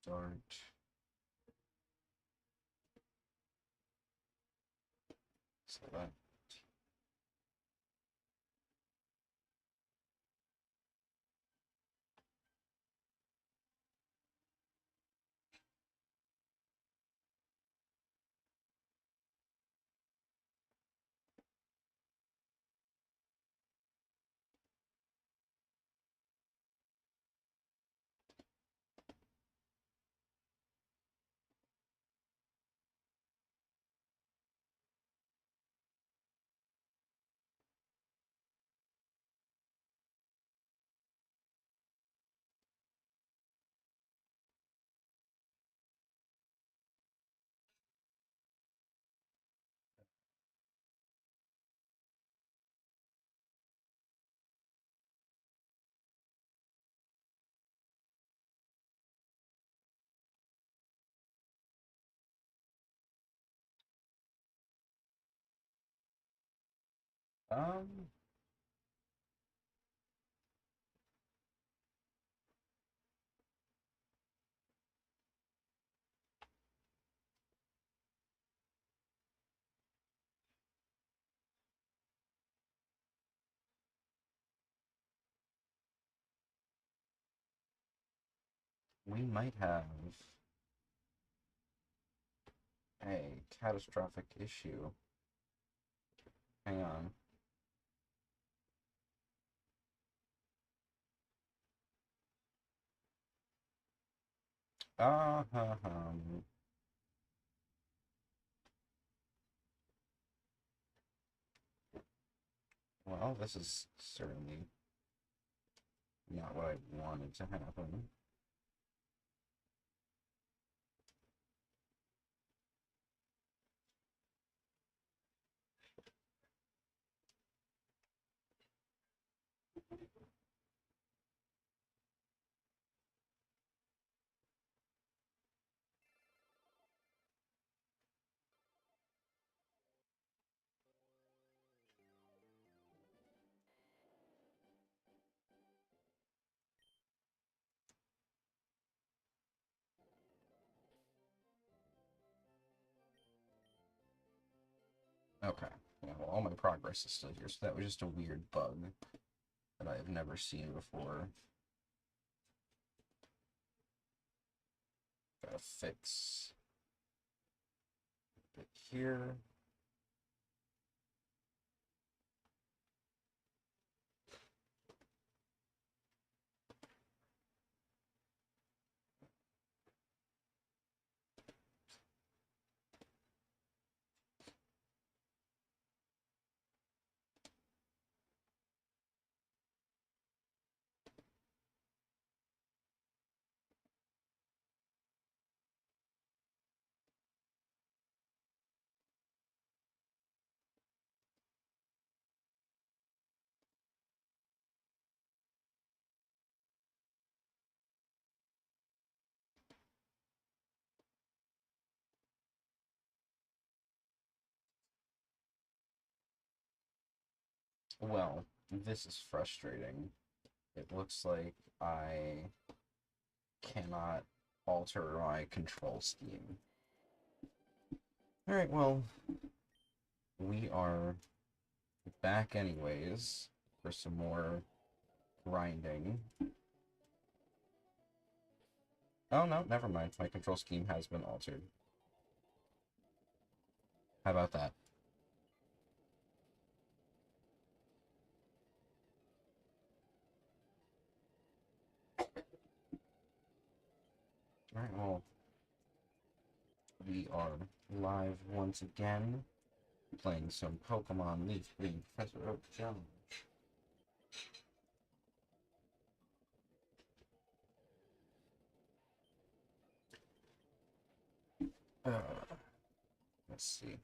Start. Select. Um, we might have a catastrophic issue. Hang on. Uh, well, this is certainly not what I wanted to happen. Okay. Yeah, well, all my progress is still here, so that was just a weird bug that I've never seen before. Gotta fix it here. Well, this is frustrating. It looks like I cannot alter my control scheme. Alright, well, we are back anyways for some more grinding. Oh no, never mind. My control scheme has been altered. How about that? Alright, well, we are live once again, playing some Pokemon Leaf Green Professor Oak Challenge. Let's see.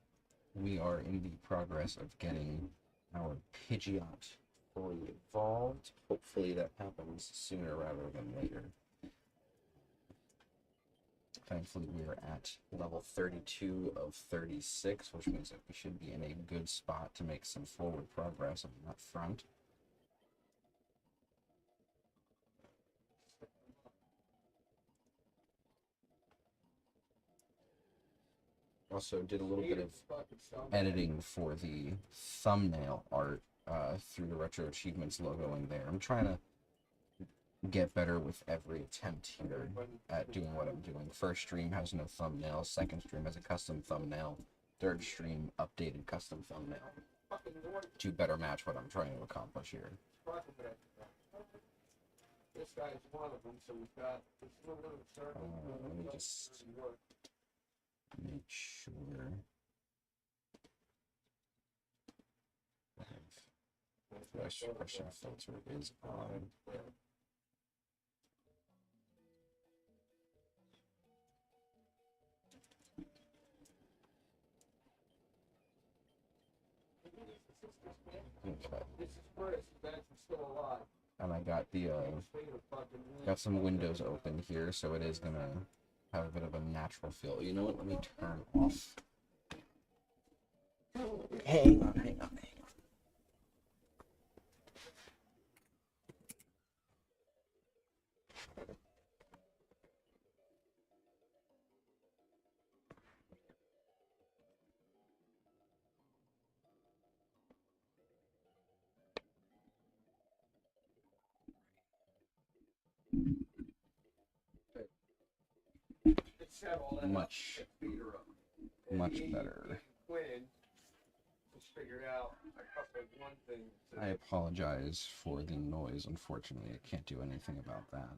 We are in the progress of getting our Pidgeot fully evolved. Hopefully that happens sooner rather than later. Thankfully, we are at level 32 of 36, which means that we should be in a good spot to make some forward progress on that front. Also did a little bit of editing for the thumbnail art through the Retro Achievements logo in there. I'm trying to get better with every attempt here at doing what I'm doing. First stream has no thumbnail, second stream has a custom thumbnail, third stream updated custom thumbnail to better match what I'm trying to accomplish here. This guy is one of them, so we've got this little bit of circle. Let me just make sure the suppression filter is on. Okay. This is Chris, that's still alive. And I got the got some windows open here, so it is gonna have a bit of a natural feel. You know what? Let me turn off. Hang on. Much better. I apologize for the noise. Unfortunately, I can't do anything about that.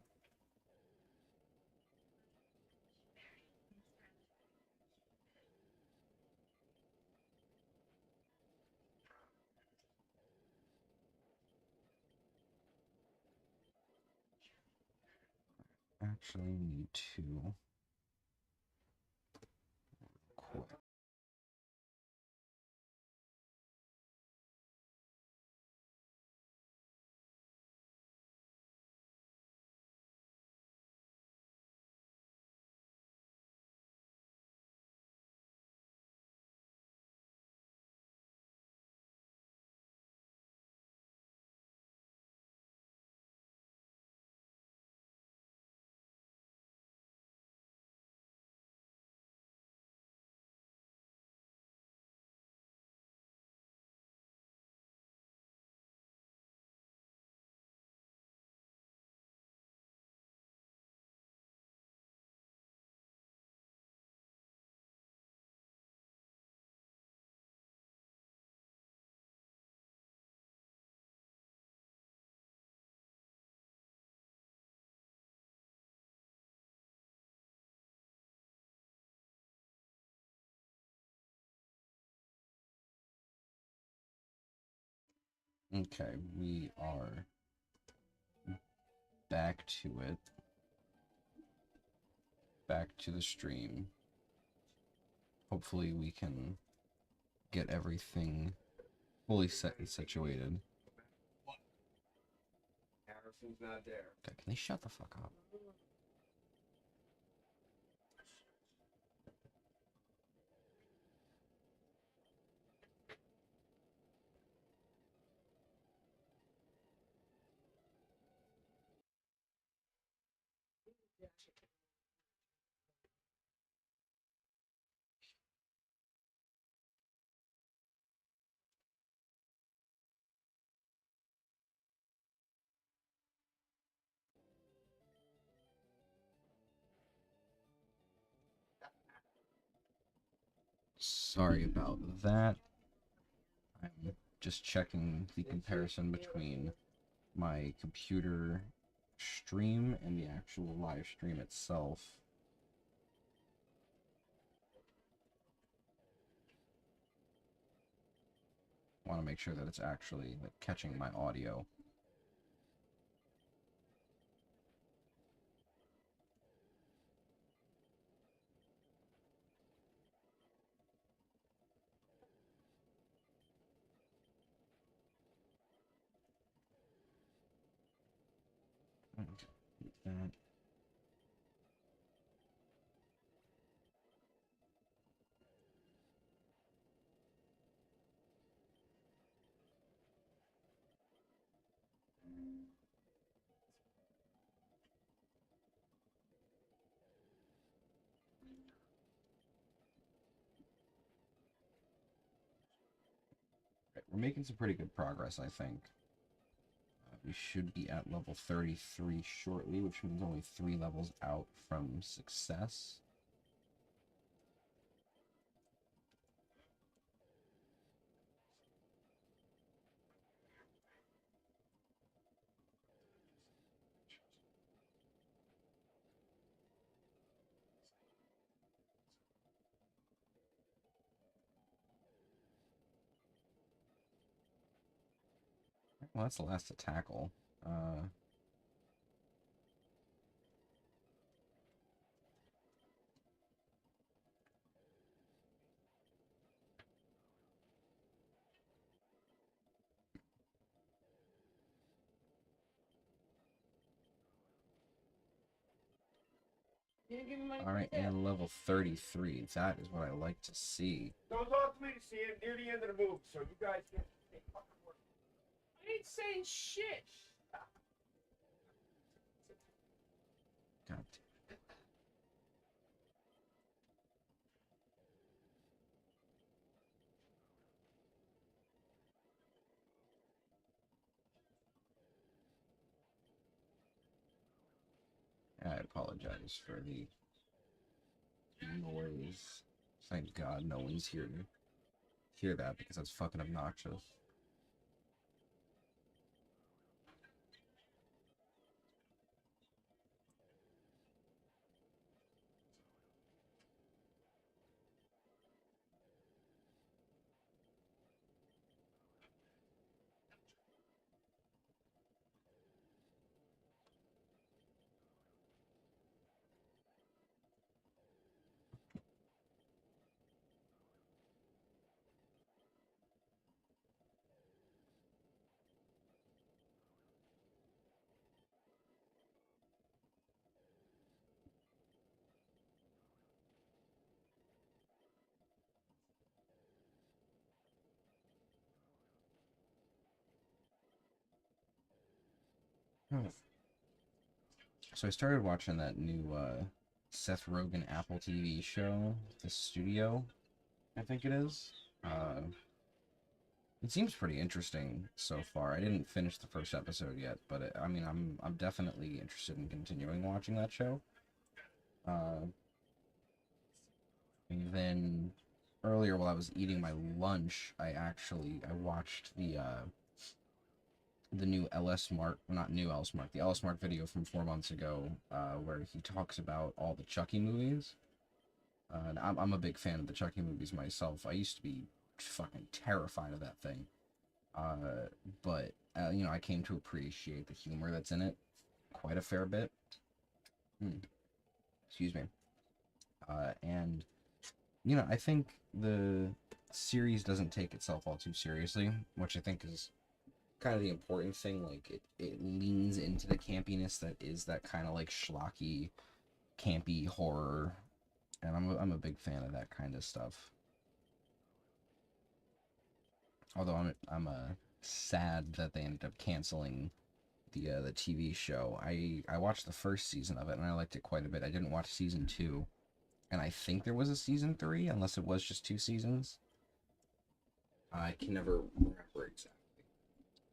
Actually need to quit. Okay, we are back to it. Back to the stream. Hopefully we can get everything fully set and situated. Harrison's not there. Okay, can they shut the fuck up? Sorry about that. I'm just checking the comparison between my computer stream and the actual live stream itself. Want to make sure that it's actually like catching my audio. That. we're making some pretty good progress, I think. We should be at level 33 shortly, which means only 3 levels out from success. Well, that's the last to tackle. All right, and level 33. That is what I like to see. Don't talk to me. See it near the end of the movie, so you guys can fucking work. I ain't saying shit. God. I apologize for the noise. Thank God no one's here to hear that because that's fucking obnoxious. So I started watching that new Seth Rogen Apple TV show, The Studio, I think it is. It seems pretty interesting so far. I didn't finish the first episode yet, but I mean, I'm definitely interested in continuing watching that show. And then earlier, while I was eating my lunch, I watched the new LS Mark, not new LS Mark, the LS Mark video from 4 months ago, where he talks about all the Chucky movies. And I'm a big fan of the Chucky movies myself. I used to be fucking terrified of that thing. But you know, I came to appreciate the humor that's in it quite a fair bit. Excuse me. And you know, I think the series doesn't take itself all too seriously, which I think is kind of the important thing. Like it leans into the campiness that is that kind of like schlocky, campy horror, and I'm a big fan of that kind of stuff. Although I'm sad that they ended up canceling the TV show. I watched the first season of it and I liked it quite a bit. I didn't watch season 2, and I think there was a season 3, unless it was just 2 seasons. I can never remember exactly,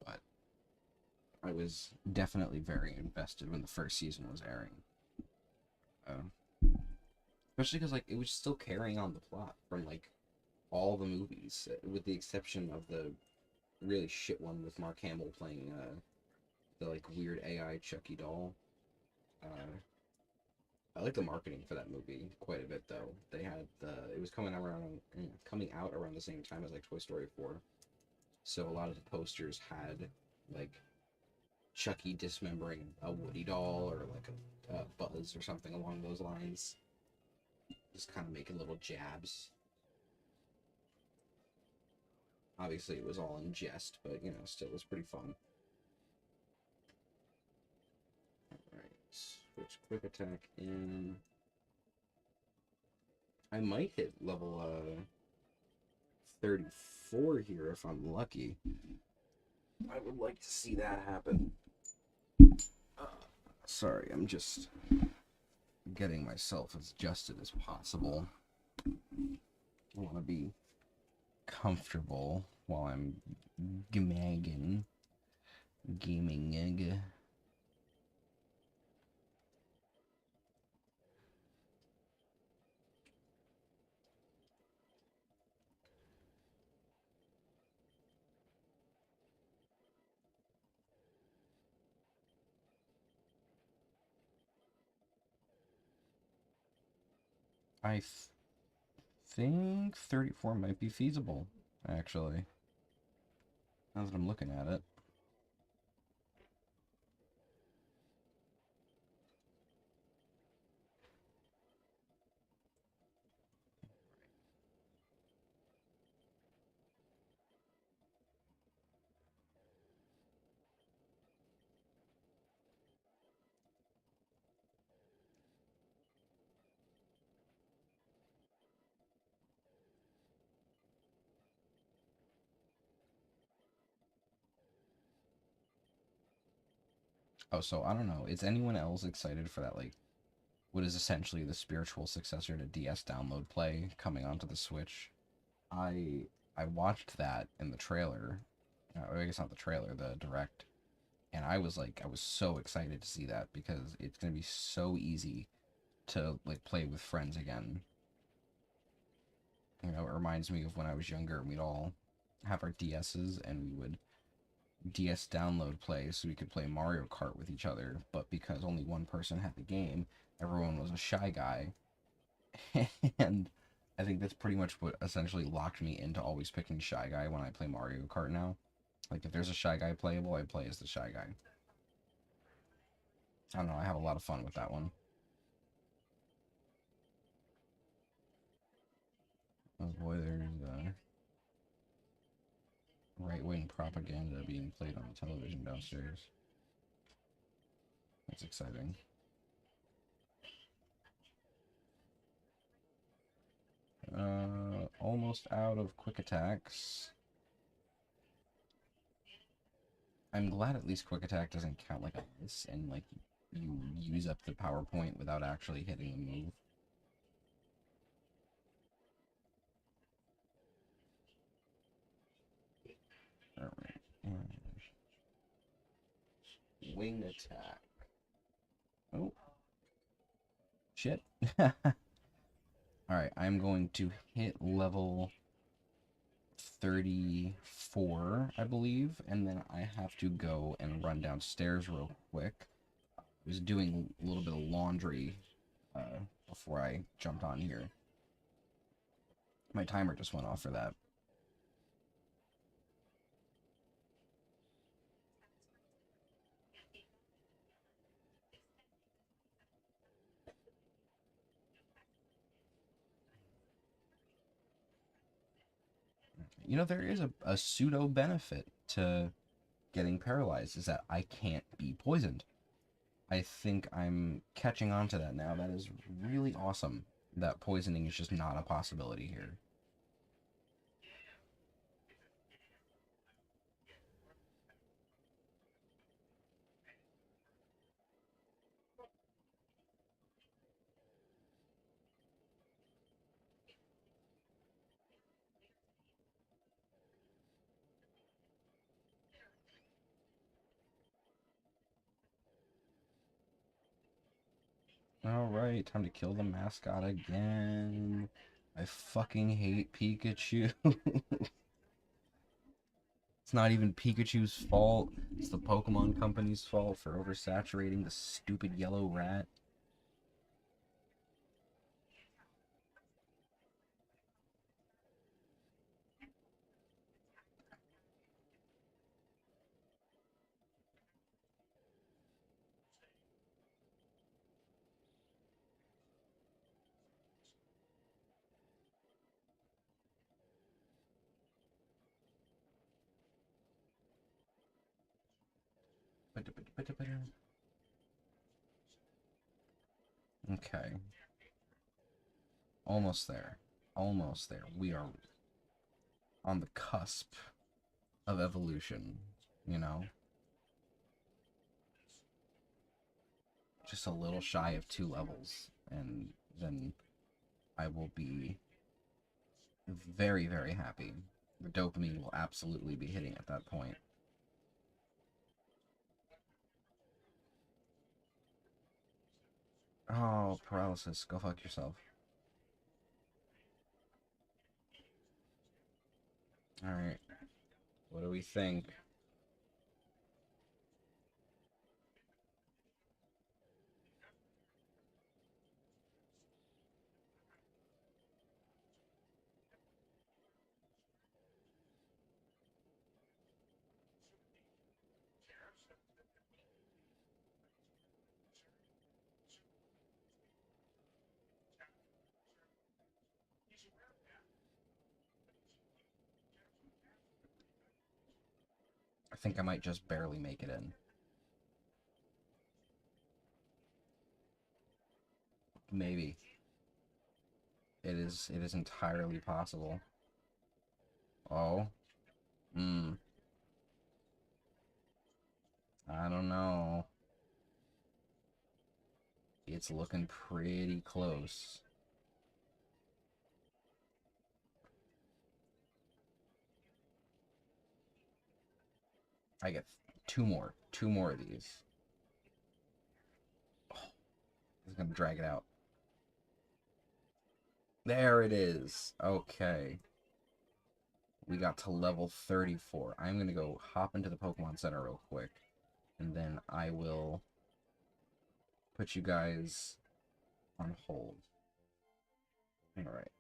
but I was definitely very invested when the first season was airing. Especially because like it was still carrying on the plot from like all the movies, with the exception of the really shit one with Mark Hamill playing the like weird AI Chucky doll. I like the marketing for that movie quite a bit though. They had it was coming out around the same time as like Toy Story 4. So a lot of the posters had like Chucky dismembering a Woody doll or like a Buzz or something along those lines. Just kind of making little jabs. Obviously, it was all in jest, but you know, still was pretty fun. Alright, switch quick attack in. I might hit level 34 here if I'm lucky. I would like to see that happen. Sorry, I'm just getting myself as adjusted as possible. I want to be comfortable while I'm gaming. I think 34 might be feasible, actually. Now that I'm looking at it. Oh, so I don't know. Is anyone else excited for that, like, what is essentially the spiritual successor to DS Download Play coming onto the Switch? I I watched that in the trailer. I guess not the trailer, the direct. And I was like, I was so excited to see that because it's going to be so easy to, like, play with friends again. You know, it reminds me of when I was younger and we'd all have our DSs and we would DS download play so we could play Mario Kart with each other, but because only one person had the game, everyone was a shy guy. And I think that's pretty much what essentially locked me into always picking shy guy when I play Mario Kart now. Like, if there's a shy guy playable, I play as the shy guy. I don't know, I have a lot of fun with that one. Oh boy, there's right-wing propaganda being played on the television downstairs. That's exciting. Almost out of quick attacks. I'm glad at least quick attack doesn't count like a miss and like you use up the PowerPoint without actually hitting the move. Alright. Wing attack. Oh. Shit. Alright, I'm going to hit level 34, I believe, and then I have to go and run downstairs real quick. I was doing a little bit of laundry before I jumped on here. My timer just went off for that. You know, there is a pseudo benefit to getting paralyzed, is that I can't be poisoned. I think I'm catching on to that now. That is really awesome that poisoning is just not a possibility here. Alright, time to kill the mascot again. I fucking hate Pikachu. It's not even Pikachu's fault. It's the Pokemon Company's fault for oversaturating the stupid yellow rat. Okay. Almost there. Almost there. We are on the cusp of evolution, you know? Just a little shy of 2 levels, and then I will be very, very happy. The dopamine will absolutely be hitting at that point. Oh, paralysis. Go fuck yourself. Alright. What do we think? I think I might just barely make it in. Maybe. It is entirely possible. Oh. I don't know. It's looking pretty close. I get two more of these. Oh, it's gonna drag it out. There it is. Okay. We got to level 34. I'm gonna go hop into the Pokemon Center real quick, and then I will put you guys on hold. Alright.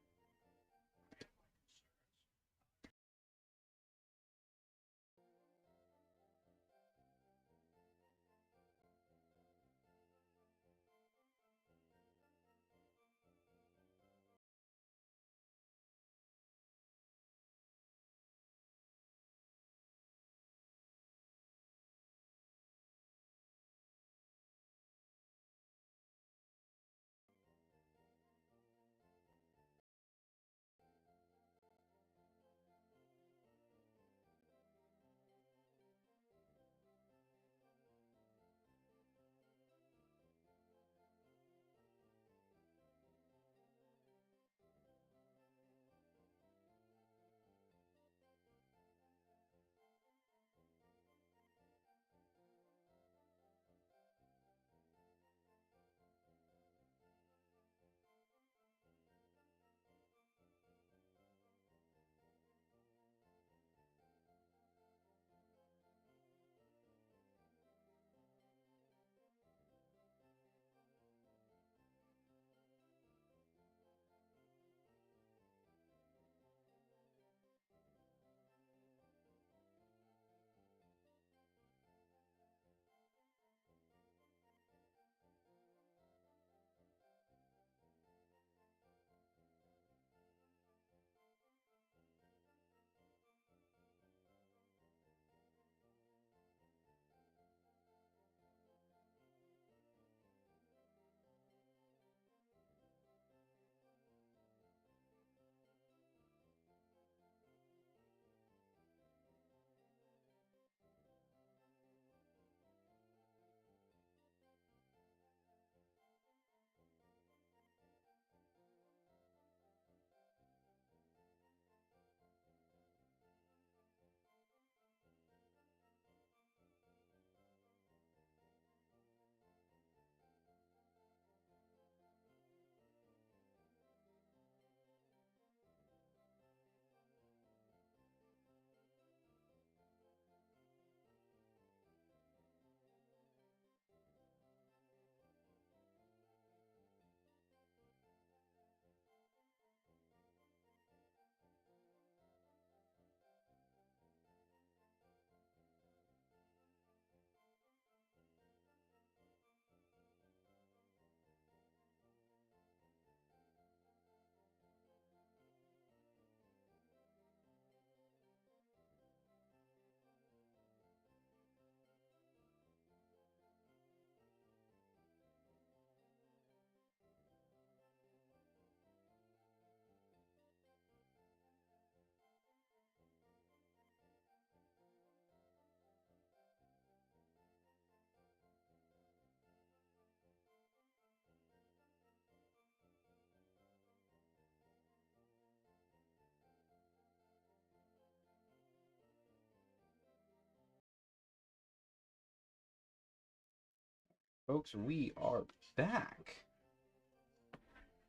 Folks, we are back.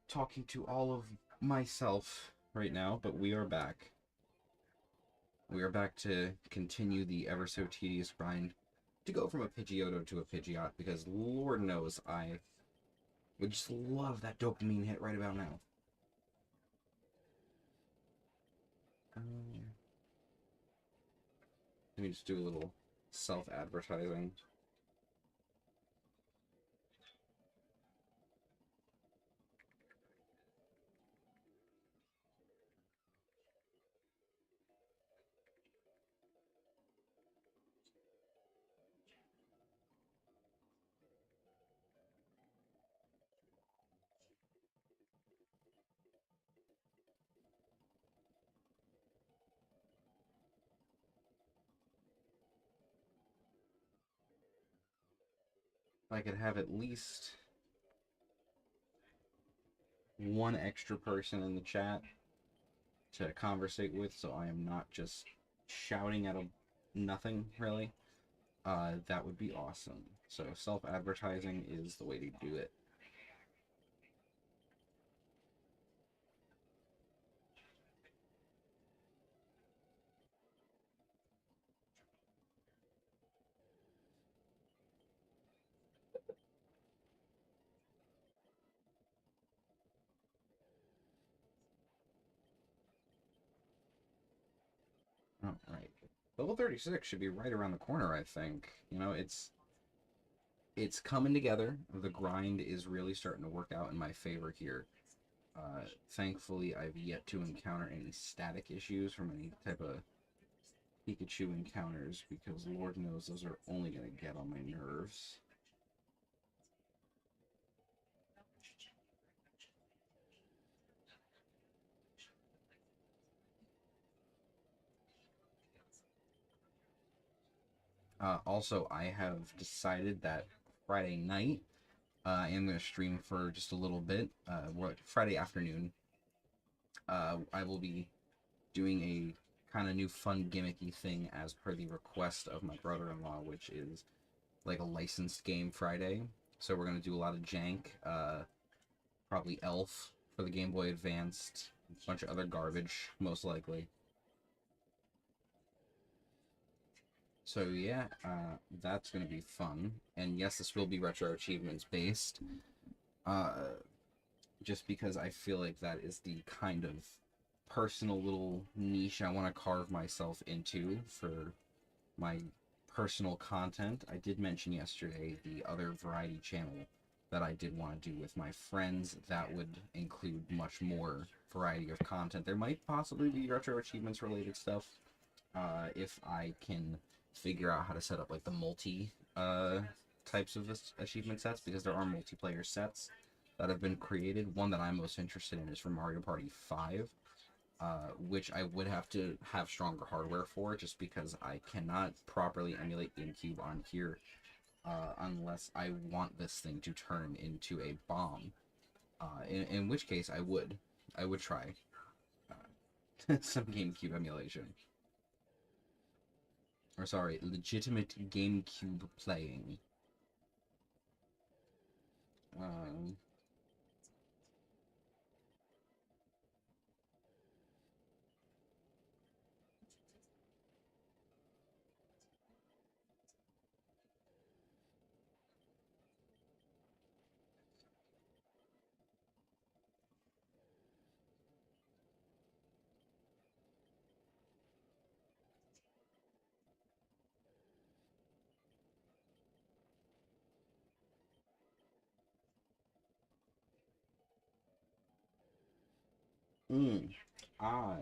Talking to all of myself right now, but we are back. We are back to continue the ever so tedious grind to go from a Pidgeotto to a Pidgeot, because Lord knows I would just love that dopamine hit right about now. Let me just do a little self-advertising. If I could have at least one extra person in the chat to conversate with, so I am not just shouting at a nothing, really, that would be awesome. So self-advertising is the way to do it. Alright. Level 36 should be right around the corner, I think. You know, it's coming together. The grind is really starting to work out in my favor here. Thankfully, I've yet to encounter any static issues from any type of Pikachu encounters, because Lord knows those are only going to get on my nerves. Also, I have decided that Friday night, I am going to stream for just a little bit. Friday afternoon, I will be doing a kind of new fun gimmicky thing as per the request of my brother-in-law, which is like a licensed game Friday. So we're going to do a lot of jank, probably Elf for the Game Boy Advanced, a bunch of other garbage, most likely. So yeah, that's going to be fun. And yes, this will be Retro Achievements based. Just because I feel like that is the kind of personal little niche I want to carve myself into for my personal content. I did mention yesterday the other variety channel that I did want to do with my friends. That would include much more variety of content. There might possibly be Retro Achievements related stuff, if I can figure out how to set up like the multi types of achievement sets, because there are multiplayer sets that have been created. One that I'm most interested in is for Mario Party 5, which I would have to have stronger hardware for, just because I cannot properly emulate GameCube on here, unless I want this thing to turn into a bomb. In which case, I would try some GameCube emulation. Or sorry, legitimate GameCube playing. Um, I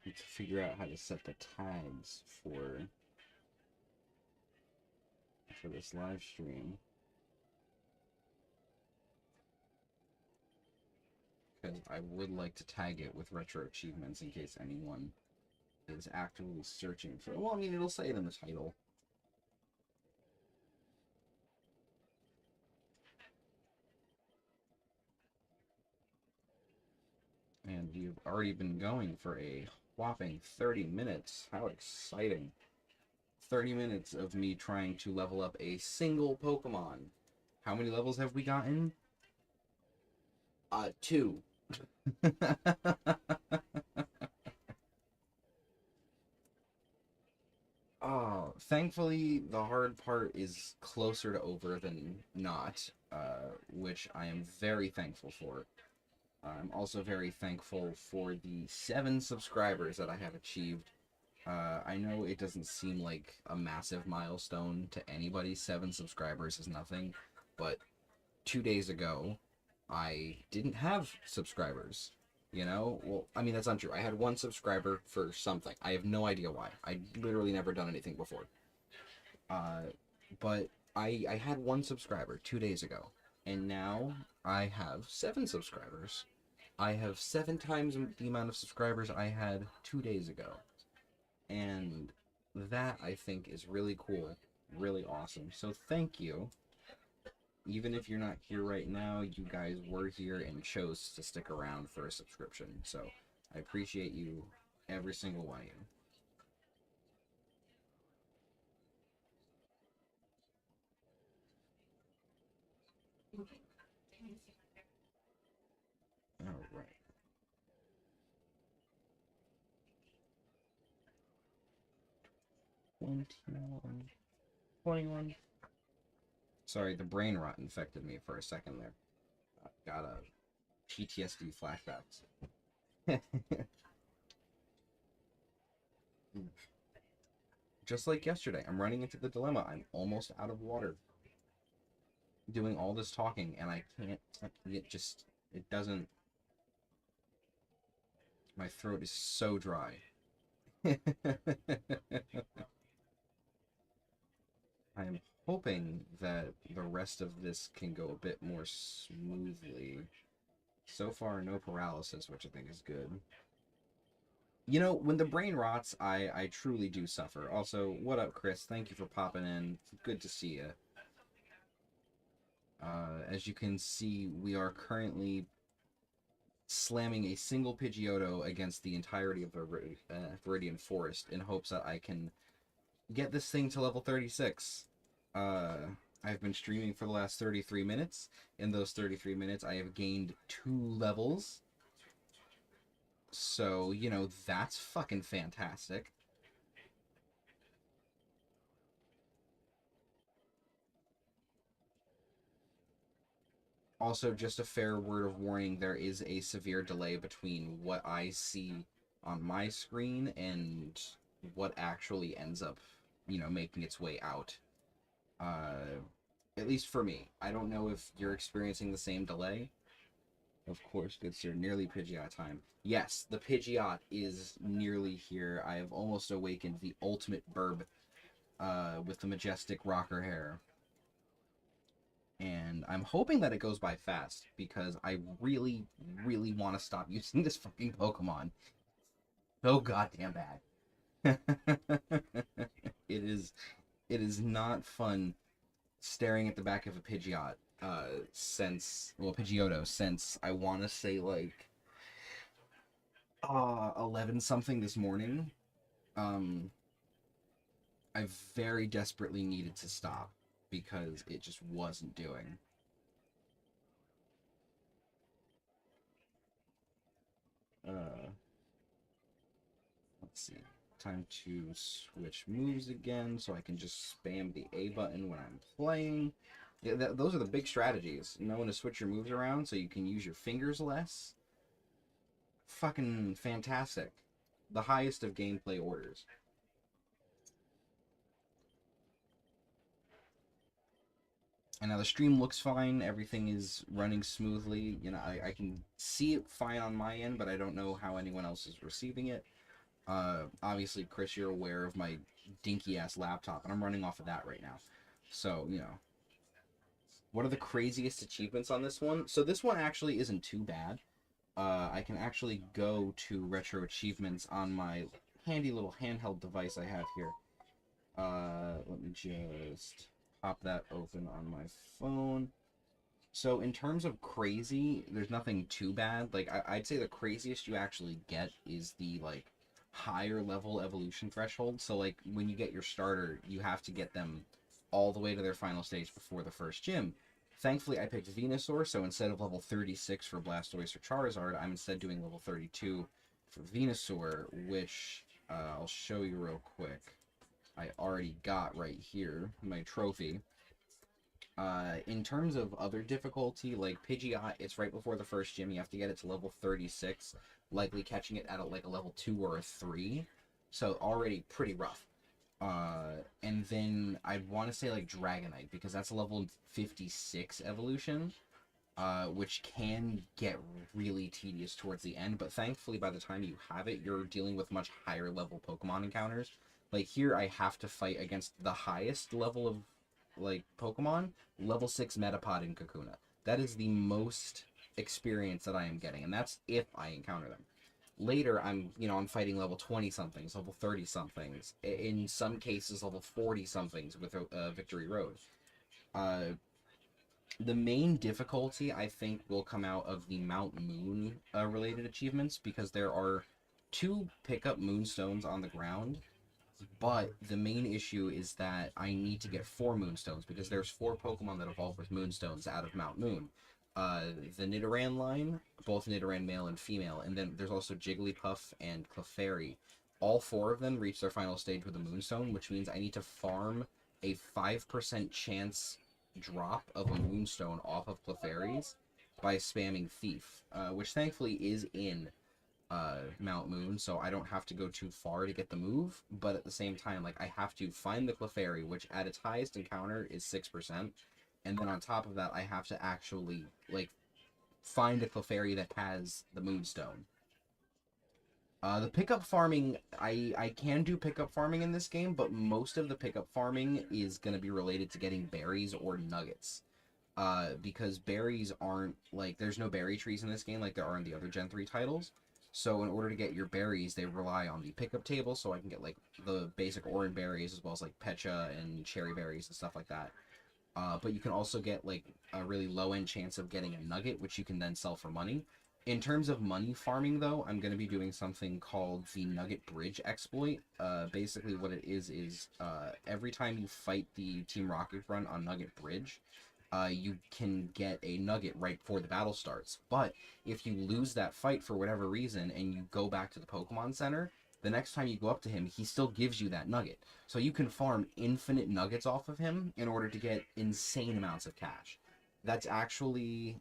need to figure out how to set the tags for this live stream, because I would like to tag it with Retro Achievements in case anyone is actively searching for it. Well, I mean, it'll say it in the title. And you've already been going for a whopping 30 minutes. How exciting. 30 minutes of me trying to level up a single Pokemon. How many levels have we gotten? 2. Oh, thankfully, the hard part is closer to over than not, which I am very thankful for. I'm also very thankful for the 7 subscribers that I have achieved. I know it doesn't seem like a massive milestone to anybody. 7 subscribers is nothing, but 2 days ago, I didn't have subscribers. You know? Well, I mean, that's untrue. I had 1 subscriber for something. I have no idea why. I literally never done anything before. But I had 1 subscriber 2 days ago. And now I have 7 subscribers. I have 7 times the amount of subscribers I had 2 days ago. And that, I think, is really cool. Really awesome. So thank you. Even if you're not here right now, you guys were here and chose to stick around for a subscription. So I appreciate you, every single one of you. Alright. 21. Sorry, the brain rot infected me for a second there. Got a PTSD flashbacks. Just like yesterday, I'm running into the dilemma. I'm almost out of water. Doing all this talking, and I can't. It doesn't. My throat is so dry. I am hoping that the rest of this can go a bit more smoothly. So far, no paralysis, which I think is good. You know, when the brain rots, I truly do suffer. Also, what up, Chris? Thank you for popping in. Good to see you. As you can see, we are currently slamming a single Pidgeotto against the entirety of the Viridian Forest in hopes that I can get this thing to level 36. I've been streaming for the last 33 minutes. In those 33 minutes, I have gained 2 levels. So, you know, that's fucking fantastic. Also, just a fair word of warning, there is a severe delay between what I see on my screen and what actually ends up, you know, making its way out. At least for me. I don't know if you're experiencing the same delay. Of course, good sir. Nearly Pidgeot time. Yes, the Pidgeot is nearly here. I have almost awakened the ultimate burb with the majestic rocker hair. And I'm hoping that it goes by fast, because I really, really want to stop using this fucking Pokemon. So goddamn bad. It is not fun staring at the back of a Pidgeot Pidgeotto since I want to say like 11 something this morning. I very desperately needed to stop because it just wasn't doing. Let's see. Time to switch moves again so I can just spam the A button when I'm playing. Yeah, those are the big strategies. Knowing to switch your moves around so you can use your fingers less. Fucking fantastic. The highest of gameplay orders. And now the stream looks fine. Everything is running smoothly. You know, I can see it fine on my end, but I don't know how anyone else is receiving it. Obviously, Chris, you're aware of my dinky-ass laptop, and I'm running off of that right now. So, you know. What are the craziest achievements on this one? So this one actually isn't too bad. I can actually go to RetroAchievements on my handy little handheld device I have here. Let me just pop that open on my phone. So in terms of crazy, there's nothing too bad. Like, I'd say the craziest you actually get is the, like, higher level evolution thresholds. So like when you get your starter, you have to get them all the way to their final stage before the first gym. Thankfully, I picked Venusaur, so instead of level 36 for Blastoise or Charizard, I'm instead doing level 32 for Venusaur, which I'll show you real quick. I already got right here, my trophy. In terms of other difficulty, like Pidgeot, it's right before the first gym. You have to get it to level 36, likely catching it at like a level 2 or a 3. So already pretty rough. And then I'd want to say like Dragonite, because that's a level 56 evolution, which can get really tedious towards the end. But thankfully, by the time you have it, you're dealing with much higher level Pokemon encounters. Like here, I have to fight against the highest level of like Pokemon, level 6 Metapod and Kakuna. That is the most experience that I am getting, and that's if I encounter them. Later, I'm fighting level 20 somethings, level 30 somethings, in some cases level 40 somethings with Victory Road. The main difficulty, I think, will come out of the Mount Moon related achievements, because there are 2 pickup Moonstones on the ground. But the main issue is that I need to get 4 Moonstones, because there's 4 Pokemon that evolve with Moonstones out of Mount Moon. The Nidoran line, both Nidoran male and female, and then there's also Jigglypuff and Clefairy. All 4 of them reach their final stage with a Moonstone, which means I need to farm a 5% chance drop of a Moonstone off of Clefairy's by spamming Thief, which thankfully is in Mount Moon, so I don't have to go too far to get the move, but at the same time, like, I have to find the Clefairy, which at its highest encounter is 6%, and then on top of that, I have to actually, like, find a Clefairy that has the Moonstone. The pickup farming, I can do pickup farming in this game, but most of the pickup farming is going to be related to getting berries or nuggets. Because berries aren't, like, there's no berry trees in this game like there are in the other Gen 3 titles. So in order to get your berries, they rely on the pickup table, so I can get, like, the basic orange berries, as well as, like, Pecha and cherry berries and stuff like that. But you can also get, like, a really low-end chance of getting a nugget, which you can then sell for money. In terms of money farming, though, I'm going to be doing something called the Nugget Bridge exploit. Basically what it is every time you fight the Team Rocket run on Nugget Bridge, you can get a nugget right before the battle starts. But if you lose that fight for whatever reason and you go back to the Pokemon Center, the next time you go up to him, he still gives you that nugget. So you can farm infinite nuggets off of him in order to get insane amounts of cash. That's actually,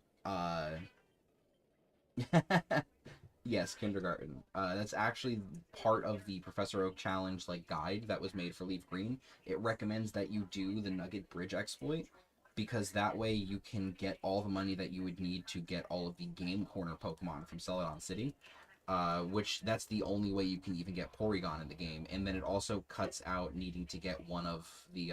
yes, kindergarten. That's actually part of the Professor Oak Challenge, like, guide that was made for Leaf Green. It recommends that you do the Nugget Bridge exploit, because that way you can get all the money that you would need to get all of the Game Corner Pokemon from Celadon City, which that's the only way you can even get Porygon in the game. And then it also cuts out needing to get one of the,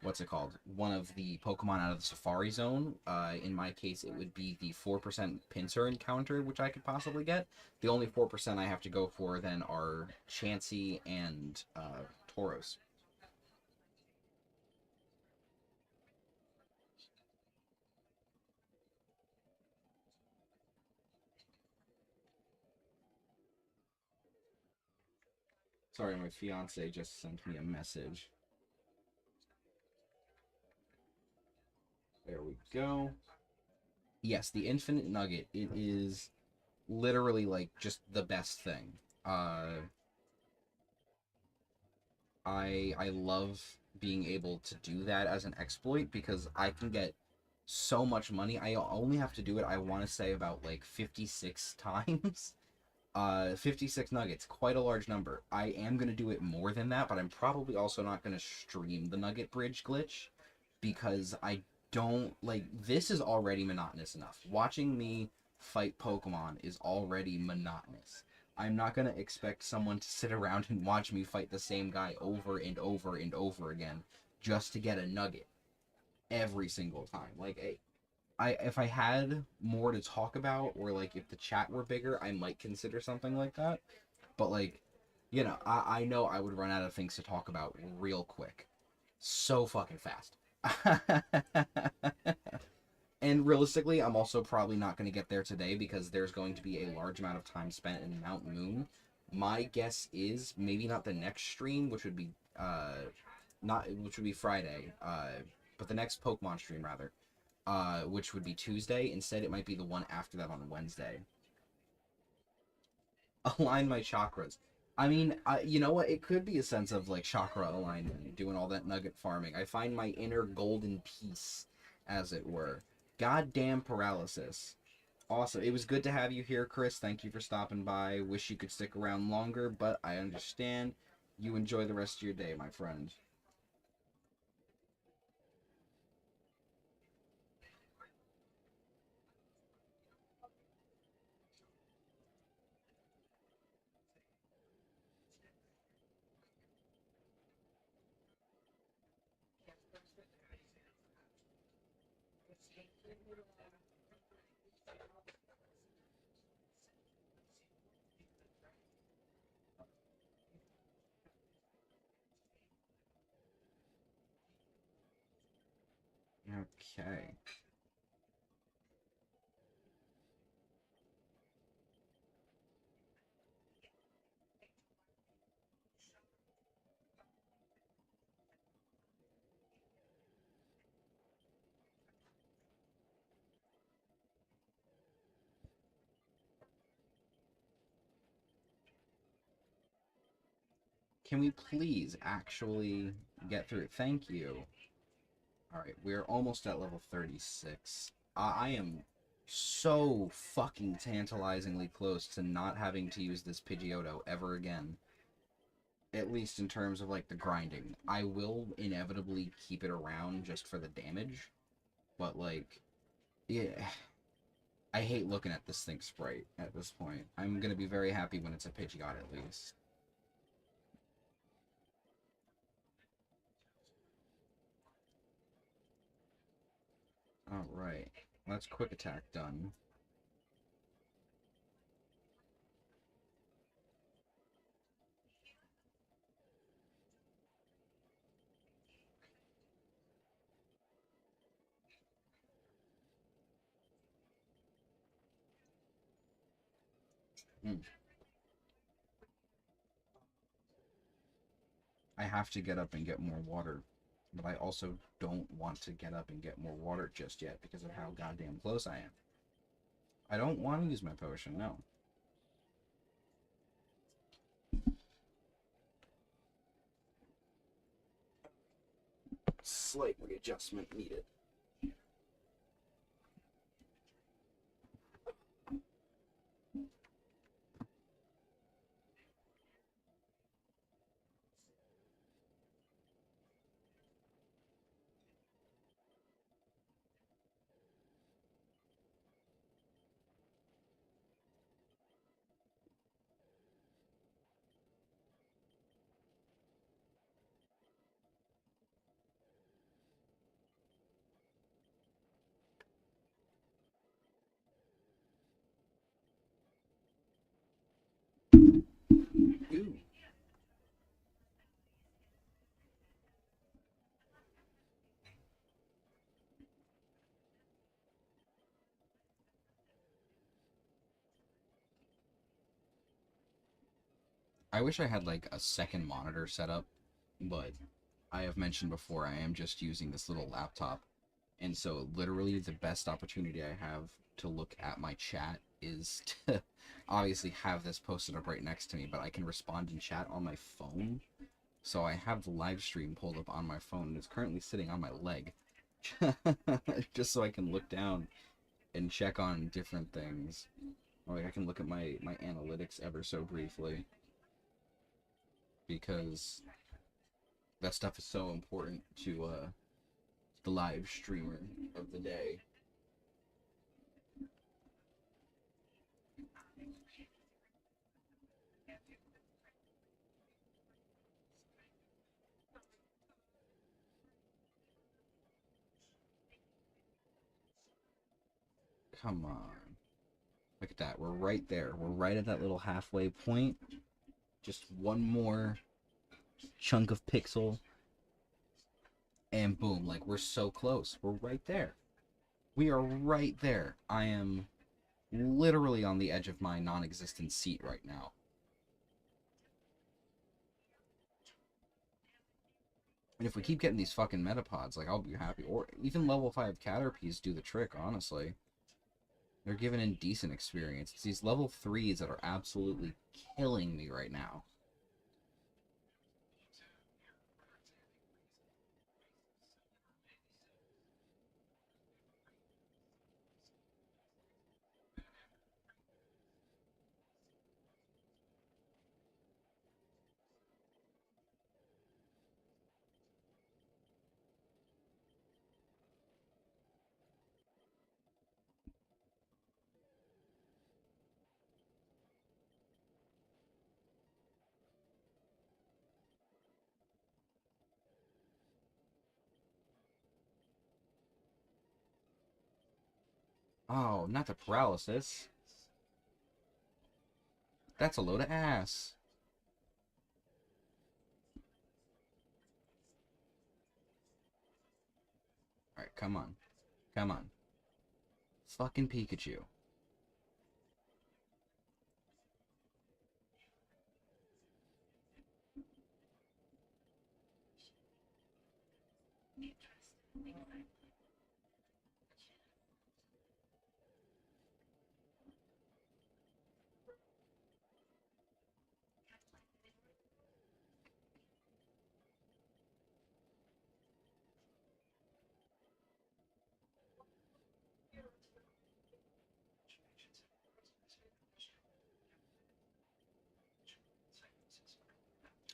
what's it called? One of the Pokemon out of the Safari Zone. In my case, it would be the 4% Pinsir encounter, which I could possibly get. The only 4% I have to go for then are Chansey and Tauros. Sorry, my fiance just sent me a message. There we go. Yes, the Infinite Nugget. It is literally, like, just the best thing. I love being able to do that as an exploit, because I can get so much money. I only have to do it, I want to say, about, like, 56 times. 56 nuggets, quite a large number. I am going to do it more than that, but I'm probably also not going to stream the Nugget Bridge glitch, because I don't, like, this is already monotonous enough. Watching me fight Pokemon is already monotonous. I'm not going to expect someone to sit around and watch me fight the same guy over and over and over again just to get a nugget every single time. Like, if I had more to talk about, or, like, if the chat were bigger, I might consider something like that. But, like, you know, I know I would run out of things to talk about real quick. So fucking fast. And realistically, I'm also probably not going to get there today, because there's going to be a large amount of time spent in Mount Moon My guess is maybe not the next stream, which would be Friday, but the next Pokemon stream rather, which would be Tuesday. Instead, it might be the one after that on Wednesday. Align my chakras. I mean, you know what? It could be a sense of like chakra alignment, doing all that nugget farming. I find my inner golden peace, as it were. Goddamn paralysis. Awesome. It was good to have you here, Chris. Thank you for stopping by. Wish you could stick around longer, but I understand. You enjoy the rest of your day, my friend. Okay. Can we please actually get through it? Thank you. Alright, we're almost at level 36. I am so fucking tantalizingly close to not having to use this Pidgeotto ever again. At least in terms of, like, the grinding. I will inevitably keep it around just for the damage. But, like, yeah, I hate looking at this thing sprite at this point. I'm gonna be very happy when it's a Pidgeot at least. Alright, that's quick attack done. I have to get up and get more water, but I also don't want to get up and get more water just yet because of how goddamn close I am. I don't want to use my potion, no. Slight readjustment needed. Ooh. I wish I had like a second monitor set up, but I have mentioned before I am just using this little laptop. And so literally the best opportunity I have to look at my chat is to obviously have this posted up right next to me, but I can respond in chat on my phone. So I have the live stream pulled up on my phone and it's currently sitting on my leg. Just so I can look down and check on different things. Or like I can look at my analytics ever so briefly. Because that stuff is so important to the live streamer of the day. Come on. Look at that. We're right there. We're right at that little halfway point. Just one more chunk of pixel. And boom. Like, we're so close. We're right there. We are right there. I am literally on the edge of my non-existent seat right now. And if we keep getting these fucking metapods, like, I'll be happy. Or even level 5 Caterpies do the trick, honestly. They're giving in decent experience. It's these level 3s that are absolutely killing me right now. Oh, not the paralysis. That's a load of ass. Alright, come on. Come on. Fucking Pikachu.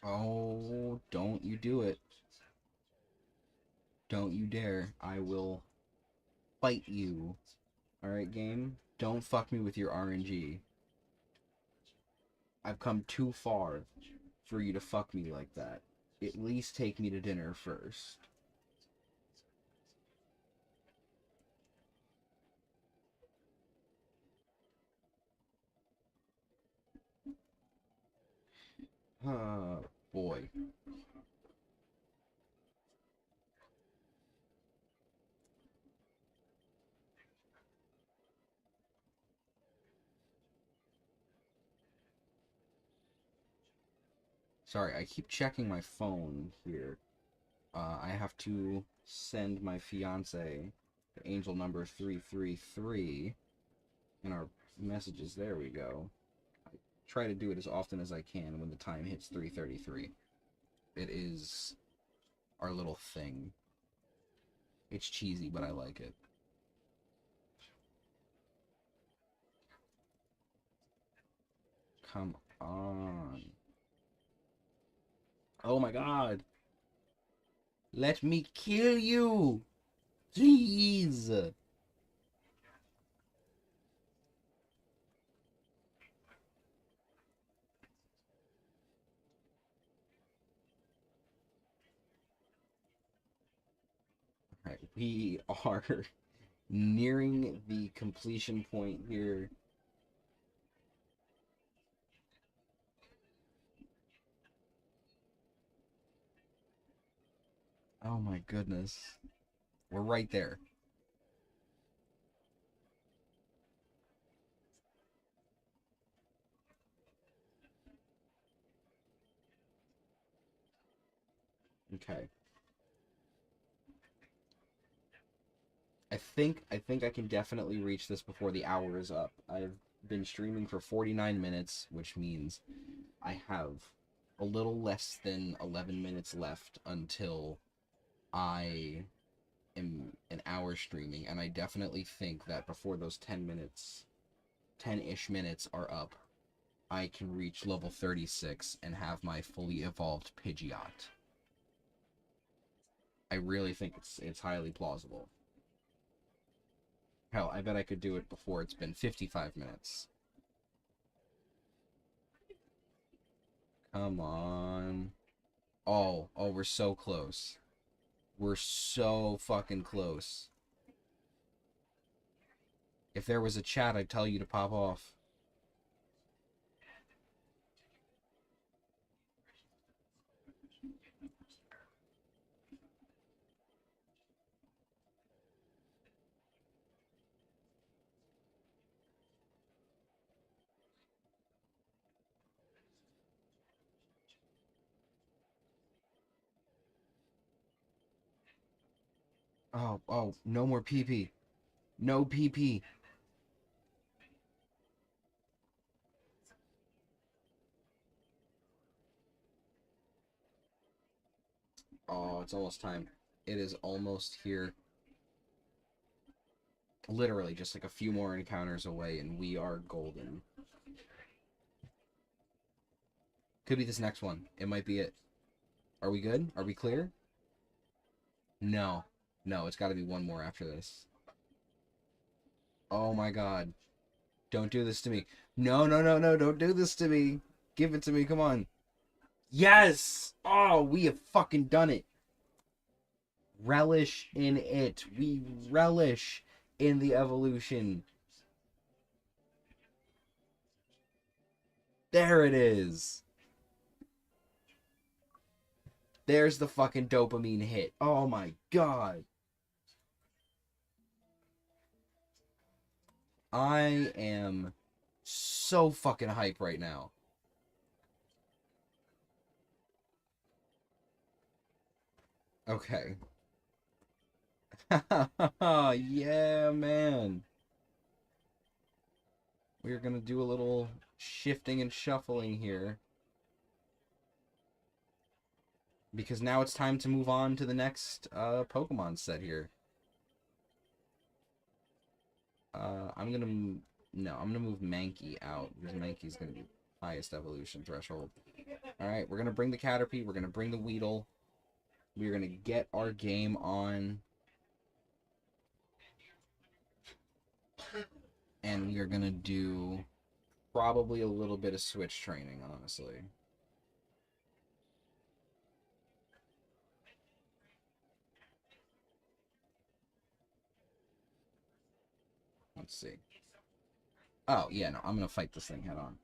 Oh, don't you do it. Don't you dare. I will fight you. Alright, game? Don't fuck me with your RNG. I've come too far for you to fuck me like that. At least take me to dinner first. Boy. Sorry, I keep checking my phone here. I have to send my fiance the angel number 333 in our messages. There we go. I try to do it as often as I can when the time hits 3:33. It is our little thing. It's cheesy, but I like it. Come on. Oh my god. Let me kill you. Please. Alright, we are nearing the completion point here. Oh my goodness. We're right there. Okay. I think I can definitely reach this before the hour is up. I've been streaming for 49 minutes, which means I have a little less than 11 minutes left until I am an hour streaming, and I definitely think that before those 10-ish minutes are up, I can reach level 36 and have my fully evolved Pidgeot. I really think it's highly plausible. Hell, I bet I could do it before it's been 55 minutes. Come on. Oh, we're so close. We're so fucking close. If there was a chat, I'd tell you to pop off. Oh, no more PP. No PP. Oh, it's almost time. It is almost here. Literally, just like a few more encounters away, and we are golden. Could be this next one. It might be it. Are we good? Are we clear? No. No, it's got to be one more after this. Oh my god. Don't do this to me. No, no, no, no, don't do this to me. Give it to me, come on. Yes! Oh, we have fucking done it. Relish in it. We relish in the evolution. There it is. There's the fucking dopamine hit. Oh my god. I am so fucking hype right now. Okay. Yeah, man. We're gonna do a little shifting and shuffling here. Because now it's time to move on to the next Pokemon set here. I'm gonna move Mankey out because Mankey's gonna be highest evolution threshold. All right, we're gonna bring the Caterpie. We're gonna bring the Weedle. We're gonna get our game on, and we are gonna do probably a little bit of switch training, honestly. Let's see. Oh yeah, no, I'm gonna fight this thing head on.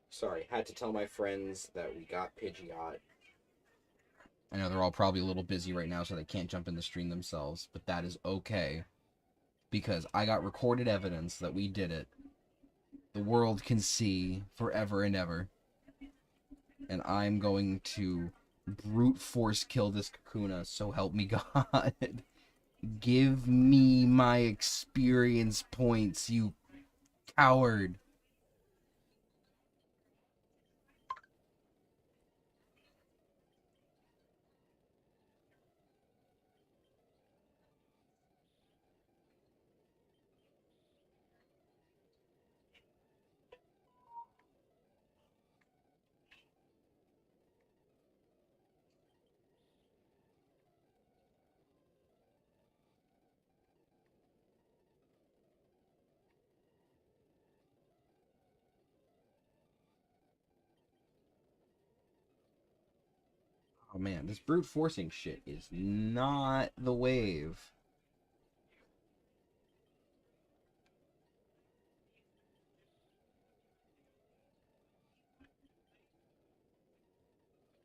Sorry, had to tell my friends that we got Pidgeot. I know they're all probably a little busy right now, so they can't jump in the stream themselves, but that is okay. Because I got recorded evidence that we did it. The world can see forever and ever. And I'm going to brute force kill this Kakuna, so help me God. Give me my experience points, you coward. Oh man, this brute forcing shit is not the wave.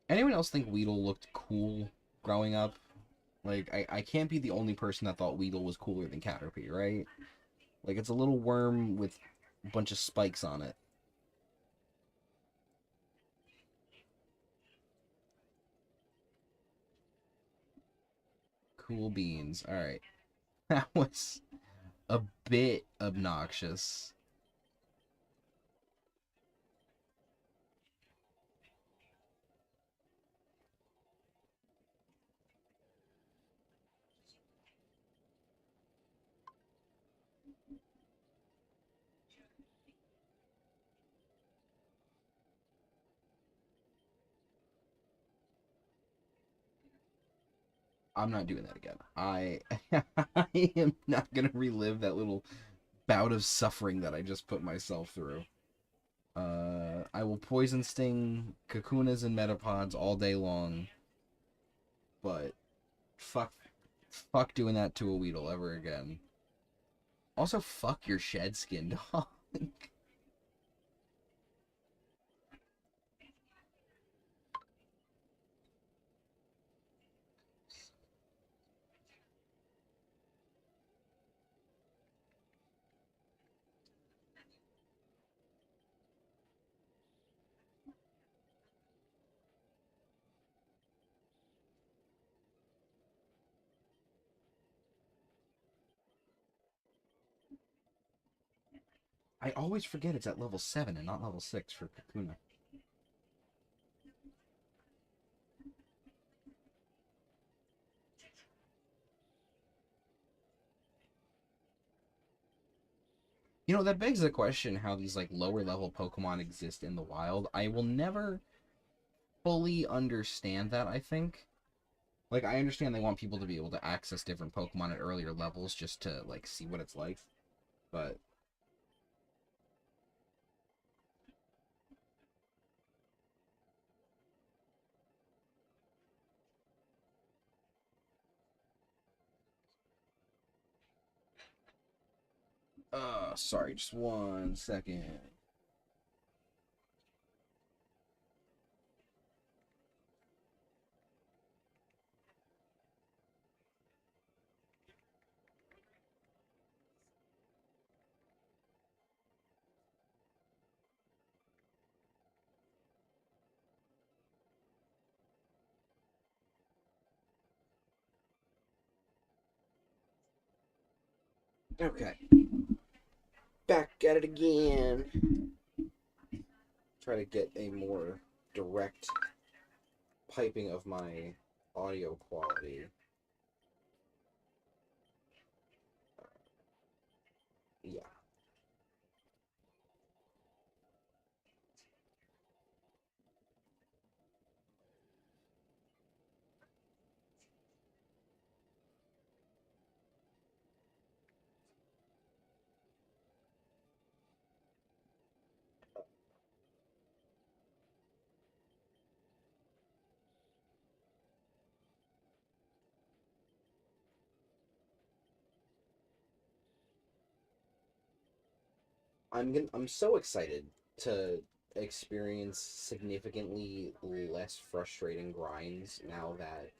Anyone else think Weedle looked cool growing up? Like, I can't be the only person that thought Weedle was cooler than Caterpie, right? Like, it's a little worm with a bunch of spikes on it. Cool beans. Alright. That was a bit obnoxious. I'm not doing that again. I am not gonna relive that little bout of suffering that I just put myself through. I will poison sting Kakunas and Metapods all day long, but fuck doing that to a Weedle ever again. Also, fuck your shed skin, dog. I always forget it's at level 7 and not level 6 for Kakuna. You know, that begs the question how these, like, lower level Pokemon exist in the wild. I will never fully understand that, I think. Like, I understand they want people to be able to access different Pokemon at earlier levels just to, like, see what it's like. But... sorry, just 1 second. Okay. Back at it again. Try to get a more direct piping of my audio quality. Yeah. I'm so excited to experience significantly less frustrating grinds now that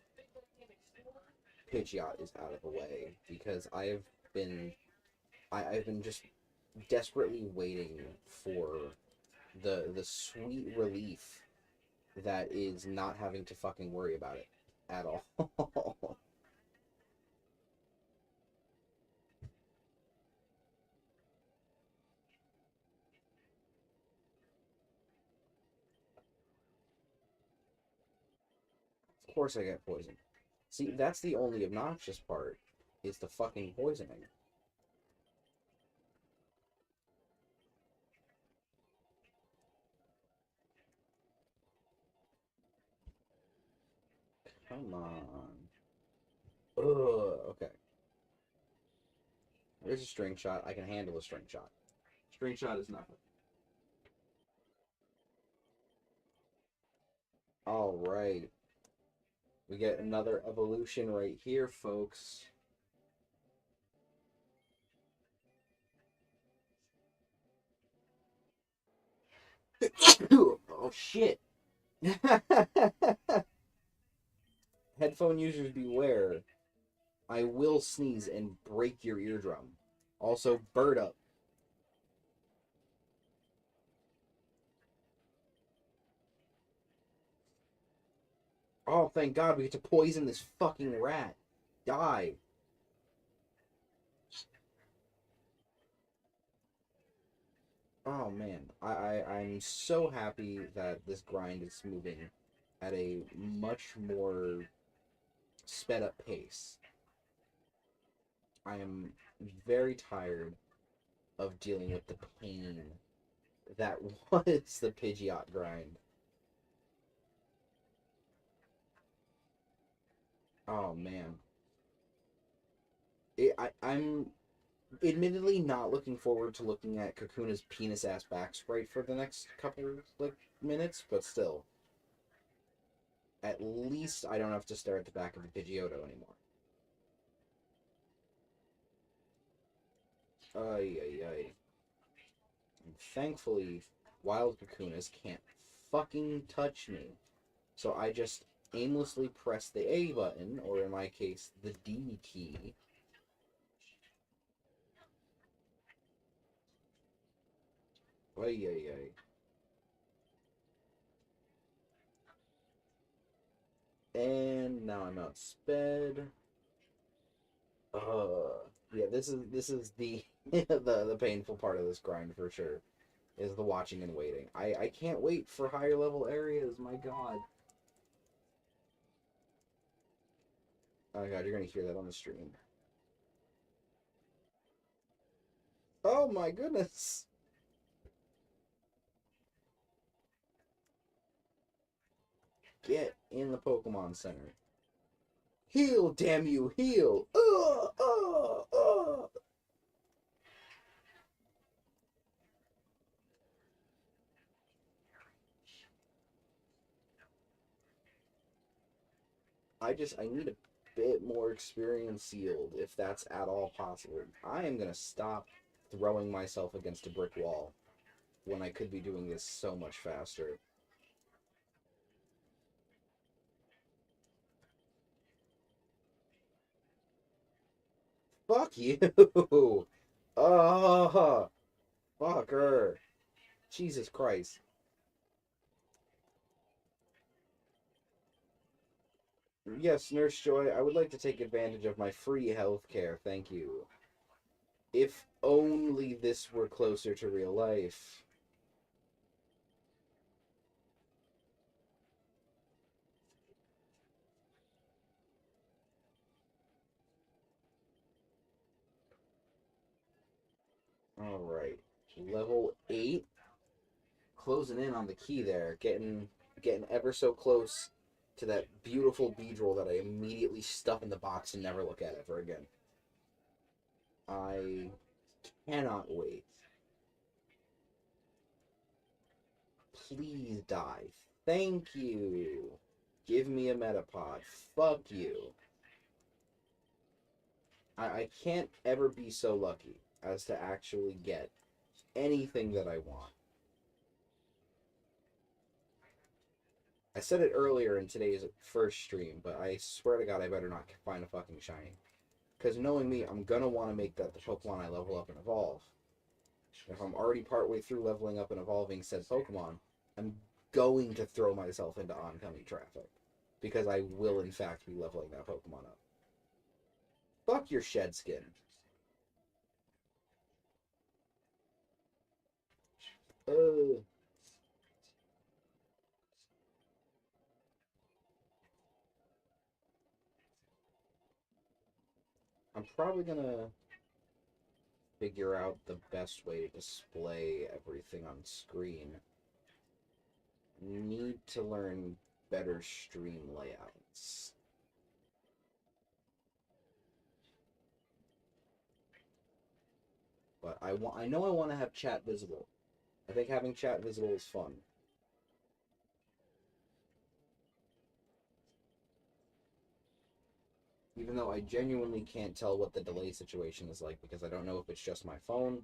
Pidgeot is out of the way, because been I've been just desperately waiting for the sweet relief that is not having to fucking worry about it at all. Of course I get poisoned. See, that's the only obnoxious part, is the fucking poisoning. Come on. Ugh, okay. There's a string shot. I can handle a string shot. String shot is nothing. Alright. We get another evolution right here, folks. Oh, shit. Headphone users beware. I will sneeze and break your eardrum. Also, bird up. Oh, thank God we get to poison this fucking rat. Die. Oh man, I'm so happy that this grind is moving at a much more sped up pace. I am very tired of dealing with the pain that was the Pidgeot grind. Oh man. I'm admittedly not looking forward to looking at Kakuna's penis ass back sprite for the next couple like minutes, but still. At least I don't have to stare at the back of the Pidgeotto anymore. Ay ay ay. thankfully, Wild Cocoonus can't fucking touch me. So I just aimlessly press the A button, or in my case, the D key. Ay, ay, ay. And now I'm outsped. Yeah, this is the the painful part of this grind for sure. Is the watching and waiting. I can't wait for higher level areas, my god. Oh my god, you're gonna hear that on the stream. Oh my goodness! Get in the Pokemon Center. Heal, damn you, heal! I need a bit more experience sealed, if that's at all possible. I am gonna stop throwing myself against a brick wall when I could be doing this so much faster. Fuck you! Oh, fucker. Jesus Christ. Yes, Nurse Joy, I would like to take advantage of my free healthcare, thank you. If only this were closer to real life. Alright. Level 8. Closing in on the key there. Getting ever so close to that beautiful Beedrill that I immediately stuff in the box and never look at ever again. I cannot wait. Please die. Thank you. Give me a Metapod. Fuck you. I can't ever be so lucky as to actually get anything that I want. I said it earlier in today's first stream, but I swear to God I better not find a fucking shiny. Because knowing me, I'm gonna want to make that the Pokemon I level up and evolve. If I'm already partway through leveling up and evolving said Pokemon, I'm going to throw myself into oncoming traffic. Because I will in fact be leveling that Pokemon up. Fuck your shed skin. I'm probably gonna figure out the best way to display everything on screen. Need to learn better stream layouts. But I know I want to have chat visible. I think having chat visible is fun. Even though I genuinely can't tell what the delay situation is like because I don't know if it's just my phone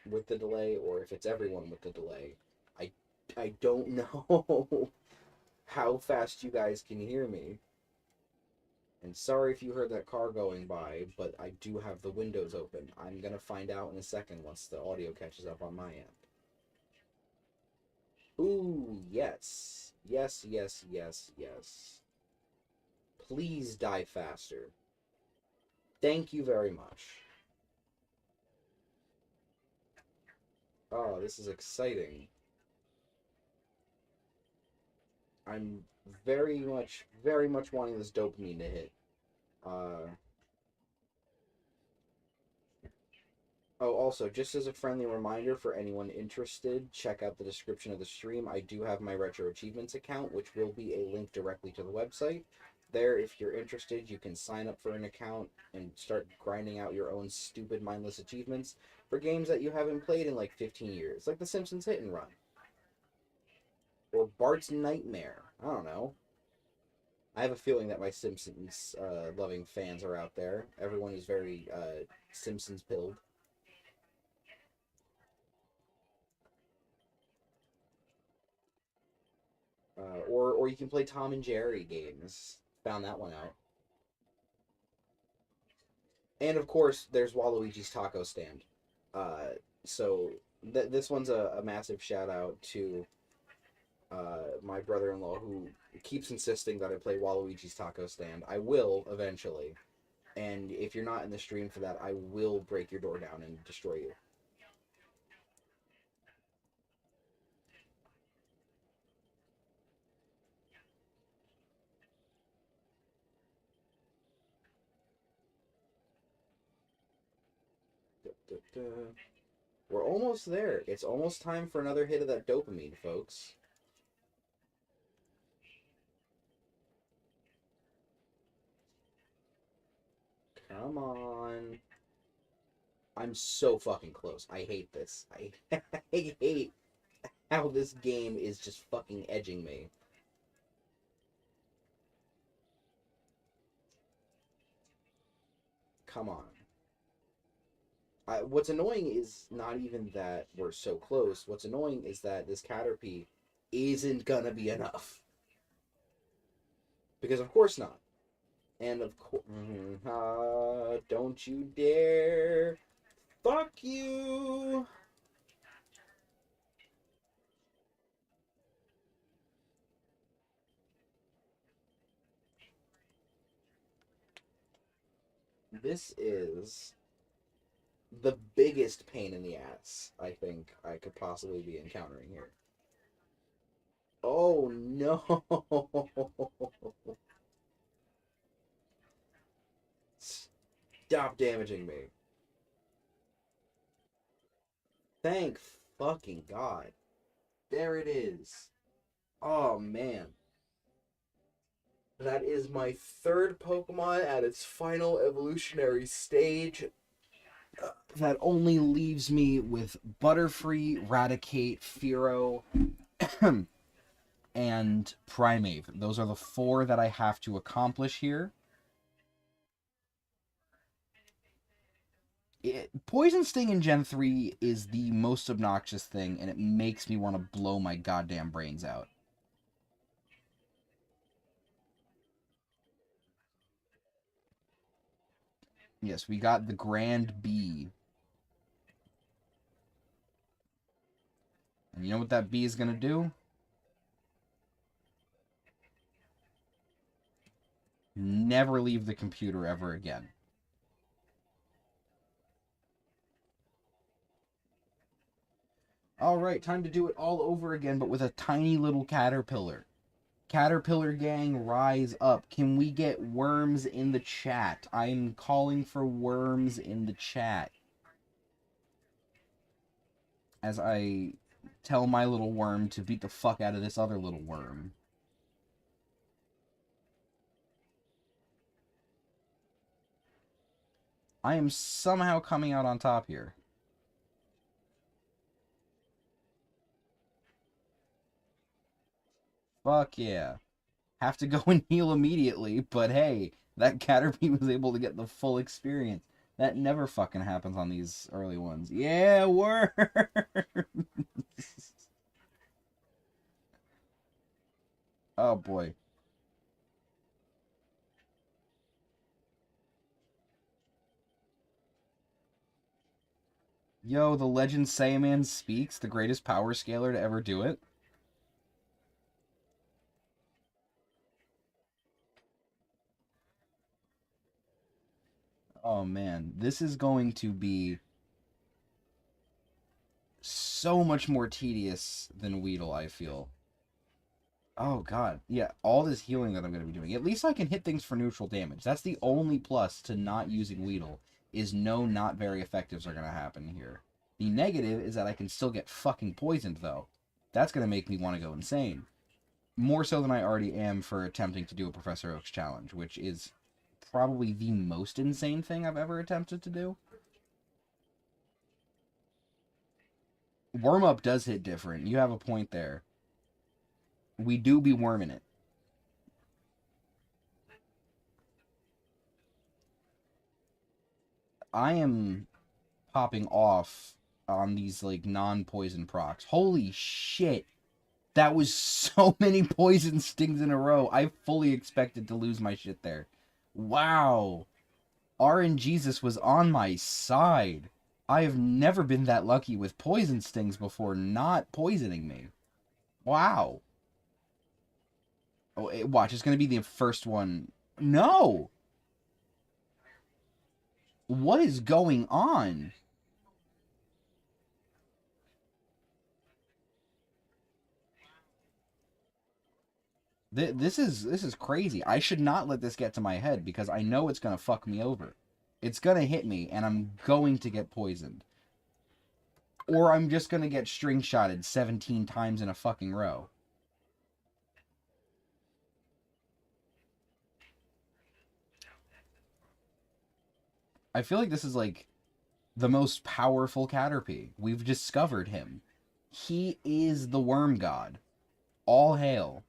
with the delay or if it's everyone with the delay. I don't know how fast you guys can hear me. And sorry if you heard that car going by, but I do have the windows open. I'm gonna find out in a second once the audio catches up on my end. Ooh, yes. Yes, yes, yes, yes. Please die faster. Thank you very much. Oh, this is exciting. I'm very much wanting this dopamine to hit. Oh, also, just as a friendly reminder for anyone interested, check out the description of the stream. I do have my RetroAchievements account, which will be a link directly to the website. There, if you're interested, you can sign up for an account and start grinding out your own stupid, mindless achievements for games that you haven't played in like 15 years, like The Simpsons Hit and Run. Or Bart's Nightmare. I don't know. I have a feeling that my Simpsons loving fans are out there. Everyone is very Simpsons pilled. Or you can play Tom and Jerry games. Found that one out. And of course, there's Waluigi's Taco Stand. So this one's a massive shout out to my brother-in-law, who keeps insisting that I play Waluigi's Taco Stand. I will eventually. And if you're not in the stream for that, I will break your door down and destroy you. We're almost there. It's almost time for another hit of that dopamine, folks. Come on. I'm so fucking close. I hate this. I hate how this game is just fucking edging me. Come on. What's annoying is not even that we're so close. What's annoying is that this Caterpie isn't gonna be enough. Because of course not. And of course... don't you dare... Fuck you! This is the biggest pain in the ass I think I could possibly be encountering here. Oh no! Stop damaging me. Thank fucking God. There it is. Oh man. That is my third Pokemon at its final evolutionary stage. That only leaves me with Butterfree, Raticate, Fearow, and Primeape. Those are the 4 that I have to accomplish here. Poison Sting in Gen 3 is the most obnoxious thing, and it makes me want to blow my goddamn brains out. Yes, we got the Grand Bee. And you know what that bee is going to do? Never leave the computer ever again. Alright, time to do it all over again, but with a tiny little caterpillar. Caterpillar gang, rise up. Can we get worms in the chat? I'm calling for worms in the chat. As I tell my little worm to beat the fuck out of this other little worm. I am somehow coming out on top here. Fuck yeah. Have to go and heal immediately, but hey, that Caterpie was able to get the full experience. That never fucking happens on these early ones. Yeah, worms! Oh boy. Yo, the legend Saiyaman speaks, the greatest power scaler to ever do it. Oh man, this is going to be so much more tedious than Weedle, I feel. Oh god, yeah, all this healing that I'm going to be doing. At least I can hit things for neutral damage. That's the only plus to not using Weedle, is no not very effectives are going to happen here. The negative is that I can still get fucking poisoned, though. That's going to make me want to go insane. More so than I already am for attempting to do a Professor Oak's challenge, which is probably the most insane thing I've ever attempted to do. Worm Up does hit different. You have a point there. We do be worming it. I am popping off on these, like, non-poison procs. Holy shit! That was so many poison stings in a row. I fully expected to lose my shit there. Wow. RNGesus was on my side. I have never been that lucky with poison stings before not poisoning me. Wow. Oh, watch, it's going to be the first one. No! What is going on? This is crazy. I should not let this get to my head because I know it's going to fuck me over. It's going to hit me and I'm going to get poisoned. Or I'm just going to get string shotted 17 times in a fucking row. I feel like this is like the most powerful Caterpie. We've discovered him. He is the worm god. All hail.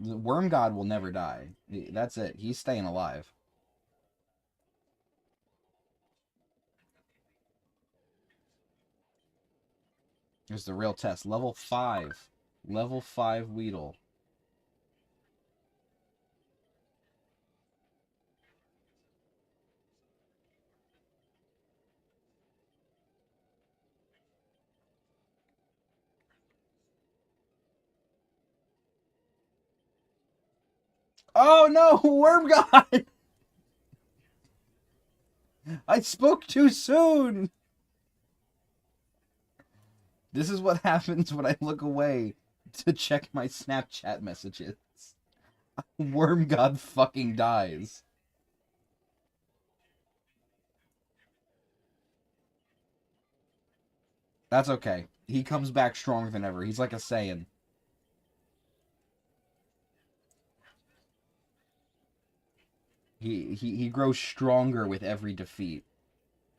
The worm god will never die. That's it. He's staying alive. Here's the real test. Level 5. Level 5 Weedle. Oh no, Worm God! I spoke too soon! This is what happens when I look away to check my Snapchat messages. Worm God fucking dies. That's okay. He comes back stronger than ever. He's like a Saiyan. He grows stronger with every defeat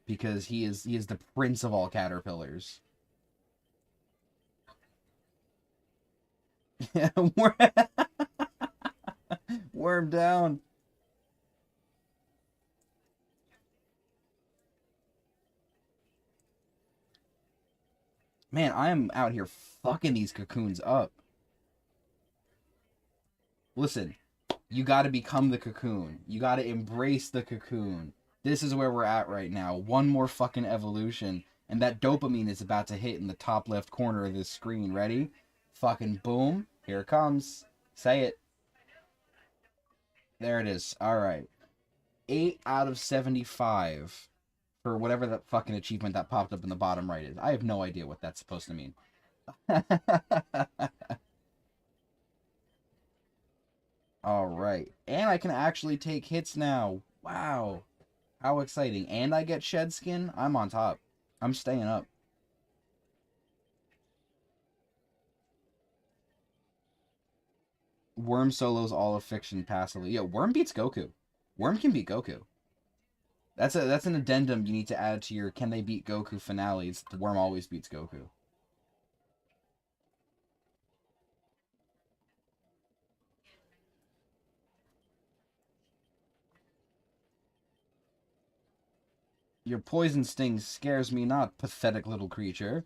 because he is the prince of all caterpillars. Worm down. Man, I am out here fucking these cocoons up. Listen, you got to become the cocoon. You got to embrace the cocoon. This is where we're at right now. One more fucking evolution, and that dopamine is about to hit in the top left corner of this screen. Ready? Fucking boom. Here it comes. Say it. There it is. All right. 8 out of 75 for whatever that fucking achievement that popped up in the bottom right is. I have no idea what that's supposed to mean. All right. And I can actually take hits now. Wow. How exciting. And I get shed skin. I'm on top. I'm staying up. Worm solos all of fiction passively. Yeah, Worm beats Goku. Worm can beat Goku. That's an addendum you need to add to your can they beat Goku finales. The Worm always beats Goku. Your poison sting scares me not, pathetic little creature.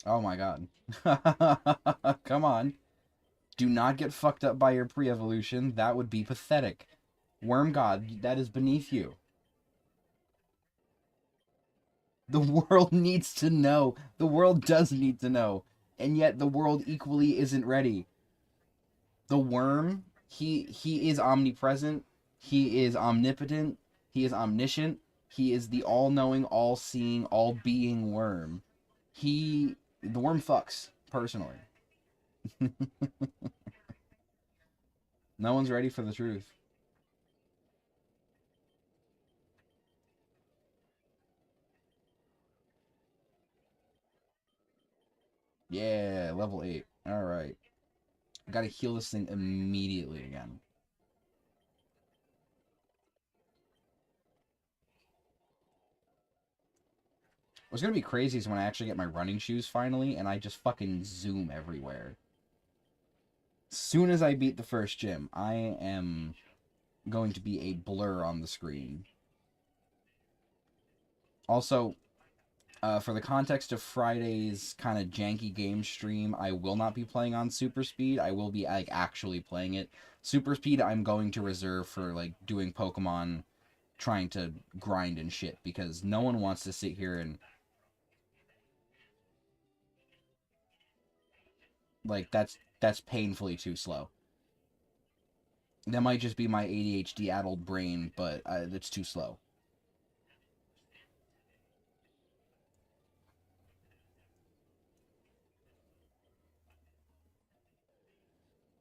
Oh my god. Come on. Do not get fucked up by your pre-evolution. That would be pathetic. Worm God, that is beneath you. The world needs to know. The world does need to know. And yet the world equally isn't ready. The worm, he is omnipresent. He is omnipotent. He is omniscient. He is the all-knowing, all-seeing, all-being worm. The worm fucks, personally. No one's ready for the truth. Yeah, level 8. Alright. I gotta heal this thing immediately again. What's gonna be crazy is when I actually get my running shoes finally, and I just fucking zoom everywhere. As soon as I beat the first gym, I am going to be a blur on the screen. Also, for the context of Friday's kind of janky game stream, I will not be playing on super speed. I will be like actually playing it. Super speed I'm going to reserve for like doing Pokemon, trying to grind and shit, because no one wants to sit here and like that's painfully too slow. That might just be my ADHD addled brain, but it's too slow.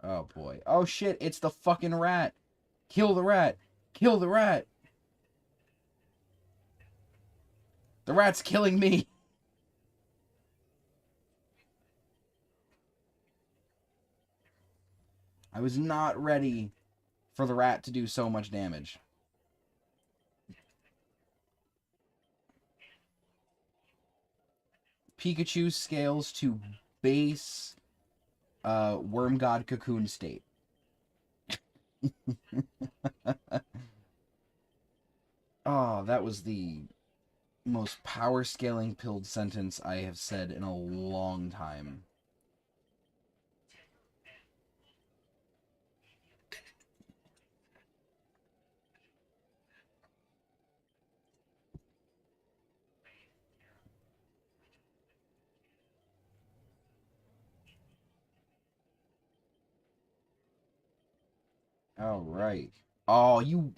Oh boy. Oh shit, it's the fucking rat. Kill the rat. Kill the rat. The rat's killing me. I was not ready for the rat to do so much damage. Pikachu scales to base Worm God Cocoon state. Oh, that was the most power scaling pilled sentence I have said in a long time. All right. Oh, you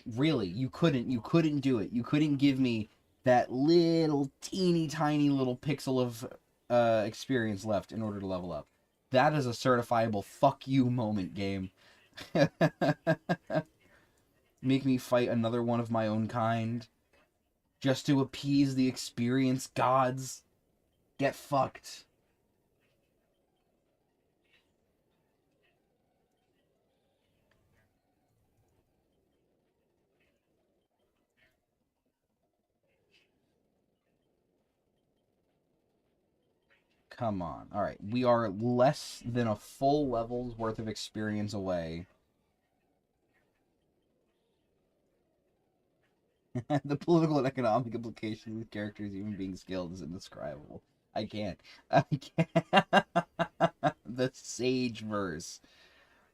couldn't do it. You couldn't give me that little teeny tiny little pixel of experience left in order to level up. That is a certifiable fuck you moment, game. Make me fight another one of my own kind just to appease the experience gods. Get fucked. Come on. Alright, we are less than a full level's worth of experience away. The political and economic implications of characters even being skilled is indescribable. I can't. I can't. The Sage verse.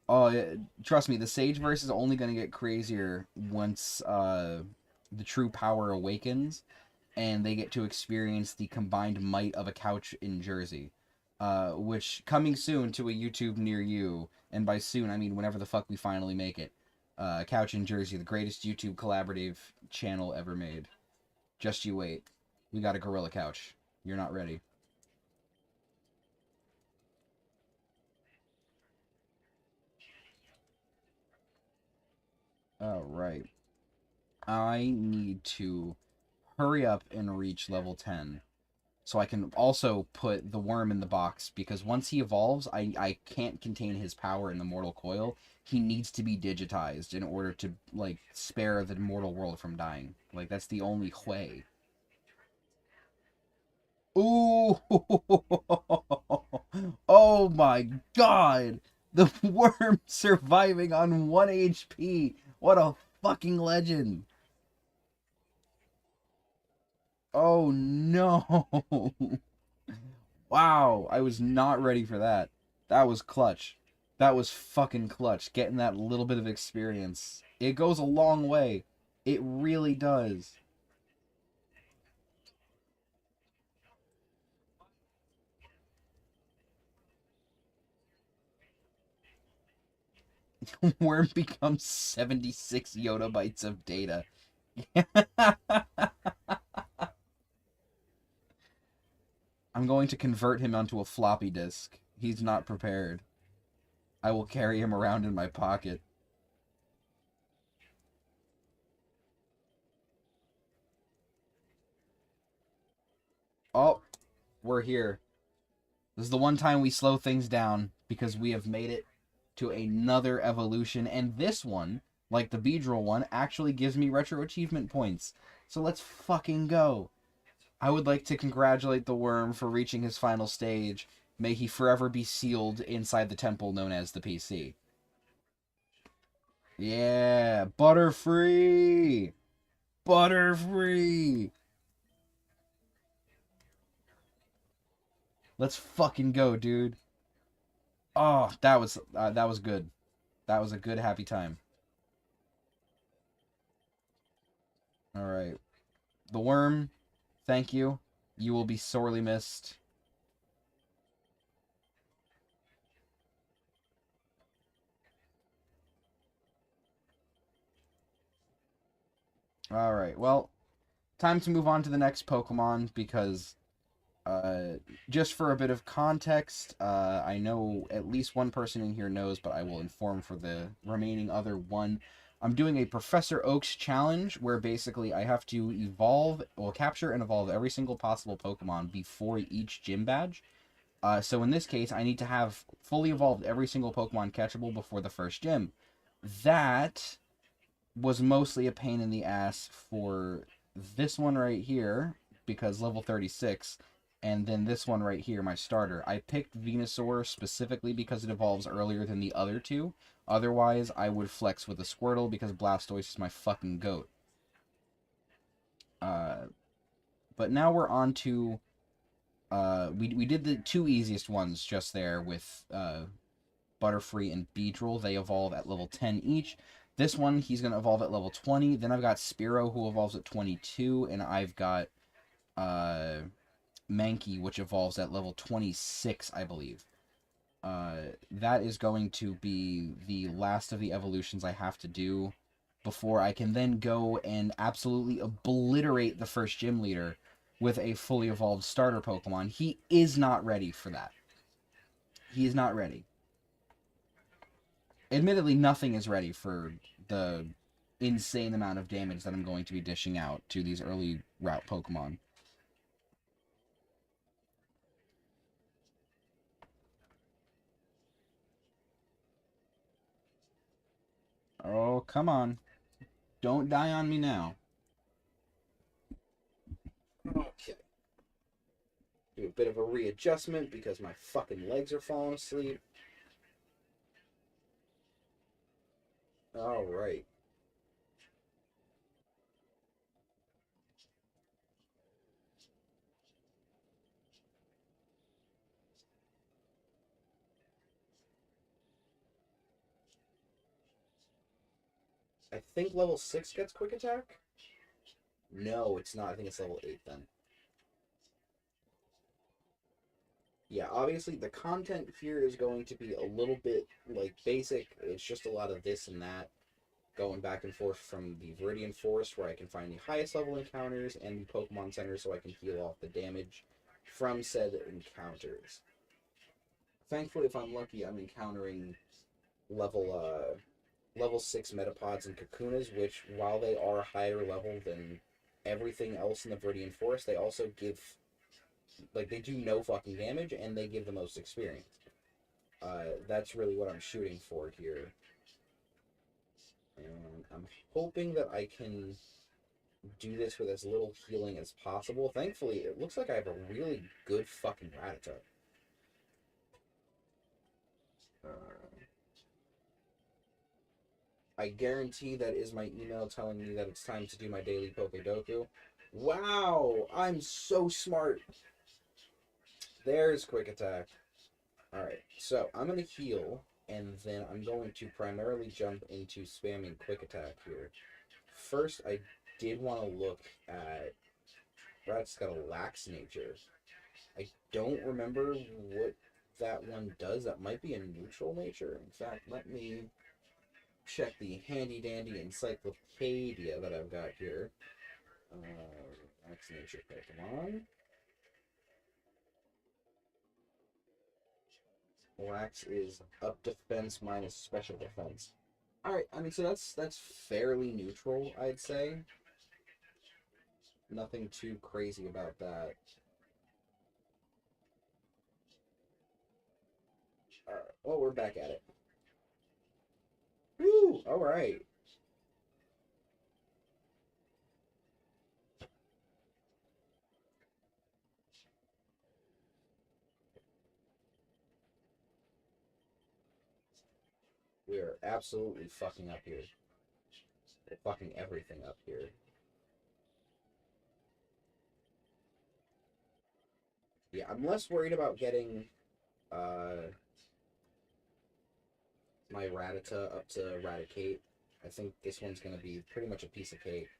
Oh, trust me, the Sage verse is only going to get crazier once the true power awakens and they get to experience the combined might of a couch in Jersey. Which, coming soon to a YouTube near you, and by soon I mean whenever the fuck we finally make it. Couch in Jersey, the greatest YouTube collaborative channel ever made. Just you wait. We got a gorilla couch. You're not ready. Alright. I need to hurry up and reach level 10. So I can also put the worm in the box, because once he evolves, I can't contain his power in the mortal coil. He needs to be digitized in order to, like, spare the mortal world from dying. Like, that's the only way. Ooh! Oh my god! The worm surviving on 1 HP! What a fucking legend! Oh no! Wow, I was not ready for that. That was clutch. That was fucking clutch. Getting that little bit of experience. It goes a long way. It really does. Worm becomes 76 yottabytes of data. I'm going to convert him onto a floppy disk. He's not prepared. I will carry him around in my pocket. Oh, we're here. This is the one time we slow things down, because we have made it to another evolution, and this one, like the Beedrill one, actually gives me retro achievement points. So let's fucking go. I would like to congratulate the worm for reaching his final stage. May he forever be sealed inside the temple known as the PC. Yeah, Butterfree! Butterfree! Let's fucking go, dude. Oh, that was good. That was a good happy time. All right. The worm, thank you. You will be sorely missed. All right. Well, time to move on to the next Pokemon because just for a bit of context, I know at least one person in here knows, but I will inform for the remaining other one. I'm doing a Professor Oak's challenge where basically I have to capture and evolve every single possible Pokemon before each gym badge. So in this case, I need to have fully evolved every single Pokemon catchable before the first gym. That was mostly a pain in the ass for this one right here, because level 36, and then this one right here, my starter. I picked Venusaur specifically because it evolves earlier than the other two. Otherwise, I would flex with a Squirtle because Blastoise is my fucking goat. But now we're on to... we did the two easiest ones just there with Butterfree and Beedrill. They evolve at level 10 each. This one, he's going to evolve at level 20. Then I've got Spearow, who evolves at 22. And I've got Mankey, which evolves at level 26, I believe. That is going to be the last of the evolutions I have to do before I can then go and absolutely obliterate the first gym leader with a fully evolved starter Pokemon. He is not ready for that. He is not ready. Admittedly, nothing is ready for the insane amount of damage that I'm going to be dishing out to these early route Pokemon. Oh, come on. Don't die on me now. Okay. Do a bit of a readjustment because my fucking legs are falling asleep. Alright. I think level 6 gets quick attack? No, it's not. I think it's level 8 then. Yeah, obviously the content here is going to be a little bit, like, basic. It's just a lot of this and that, going back and forth from the Viridian Forest, where I can find the highest level encounters, and the Pokemon Center, so I can heal off the damage from said encounters. Thankfully, if I'm lucky, I'm encountering level 6 Metapods and Kakunas, which, while they are higher level than everything else in the Viridian Forest, they also give, like, they do no fucking damage, and they give the most experience. That's really what I'm shooting for here. And I'm hoping that I can do this with as little healing as possible. Thankfully, it looks like I have a really good fucking Rattata. I guarantee that is my email telling me that it's time to do my daily Pokedoku. Wow, I'm so smart. There's quick attack. Alright, so I'm going to heal, and then I'm going to primarily jump into spamming quick attack here. First, I did want to look at... Rat's got a lax nature. I don't remember what that one does. That might be a neutral nature. In fact, let me check the handy-dandy encyclopedia that I've got here. Lax nature Pokemon. Lax is up defense minus special defense. Alright, I mean, so that's fairly neutral, I'd say. Nothing too crazy about that. Alright, well, we're back at it. Woo! Alright. We are absolutely fucking up here. We're fucking everything up here. Yeah, I'm less worried about getting my Rattata up to Raticate. I think this one's gonna be pretty much a piece of cake.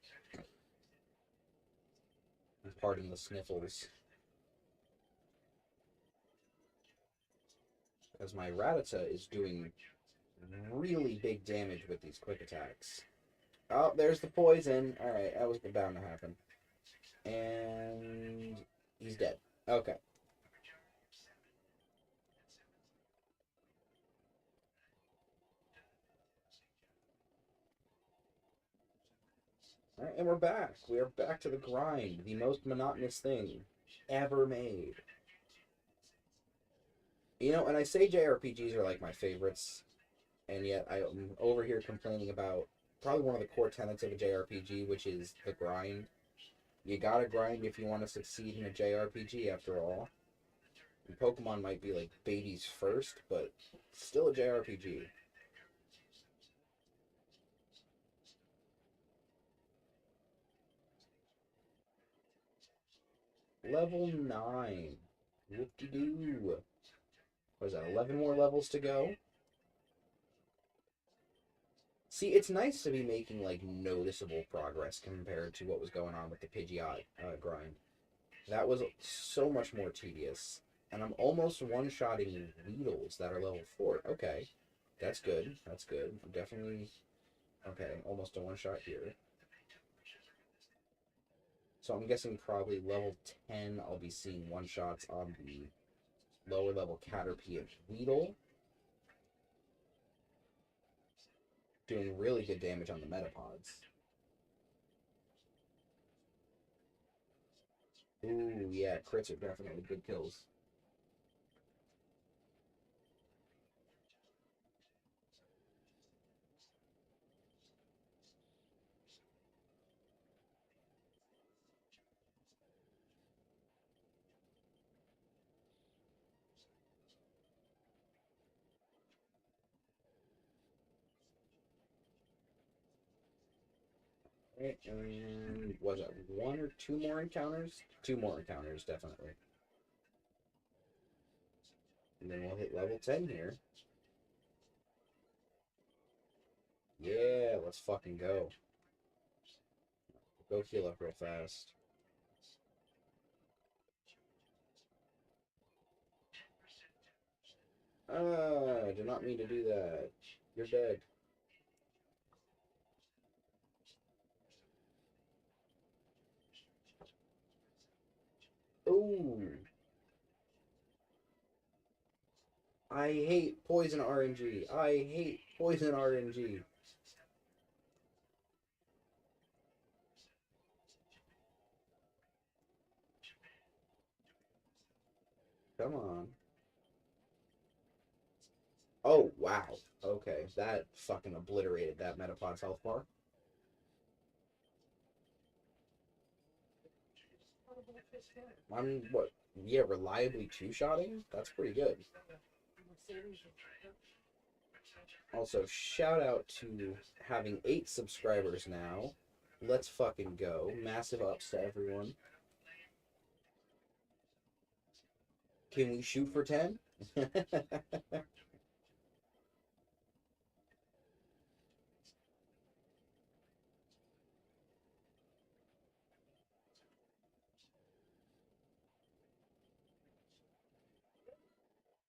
Pardon the sniffles. Because my Rattata is doing really big damage with these quick attacks. Oh, there's the poison. Alright, that was bound to happen. And he's dead. Okay. Alright, and we're back. We are back to the grind. The most monotonous thing ever made. You know, and I say JRPGs are like my favorites, and yet I'm over here complaining about probably one of the core tenets of a JRPG, which is the grind. You gotta grind if you want to succeed in a JRPG, after all. And Pokemon might be like babies first, but still a JRPG. Level 9. Whoop-de-doo. What is that, 11 more levels to go? See, it's nice to be making, like, noticeable progress compared to what was going on with the Pidgeot grind. That was so much more tedious. And I'm almost one-shotting Weedles that are level 4. Okay. That's good. That's good. I'm definitely... Okay, almost a one-shot here. So I'm guessing probably level 10 I'll be seeing one-shots on the lower-level Caterpie and Weedle. Doing really good damage on the Metapods. Ooh, yeah, crits are definitely good kills. Right, and was it 1 or 2 more encounters? 2 more encounters, definitely. And then we'll hit level 10 here. Yeah, let's fucking go. Go heal up real fast. Ah, I did not mean to do that. You're dead. Ooh. I hate poison RNG. I hate poison RNG. Come on. Oh, wow. Okay, that fucking obliterated that Metapod's health bar. I'm, what, yeah, reliably two-shotting? That's pretty good. Also, shout out to having 8 subscribers now. Let's fucking go. Massive ups to everyone. Can we shoot for 10?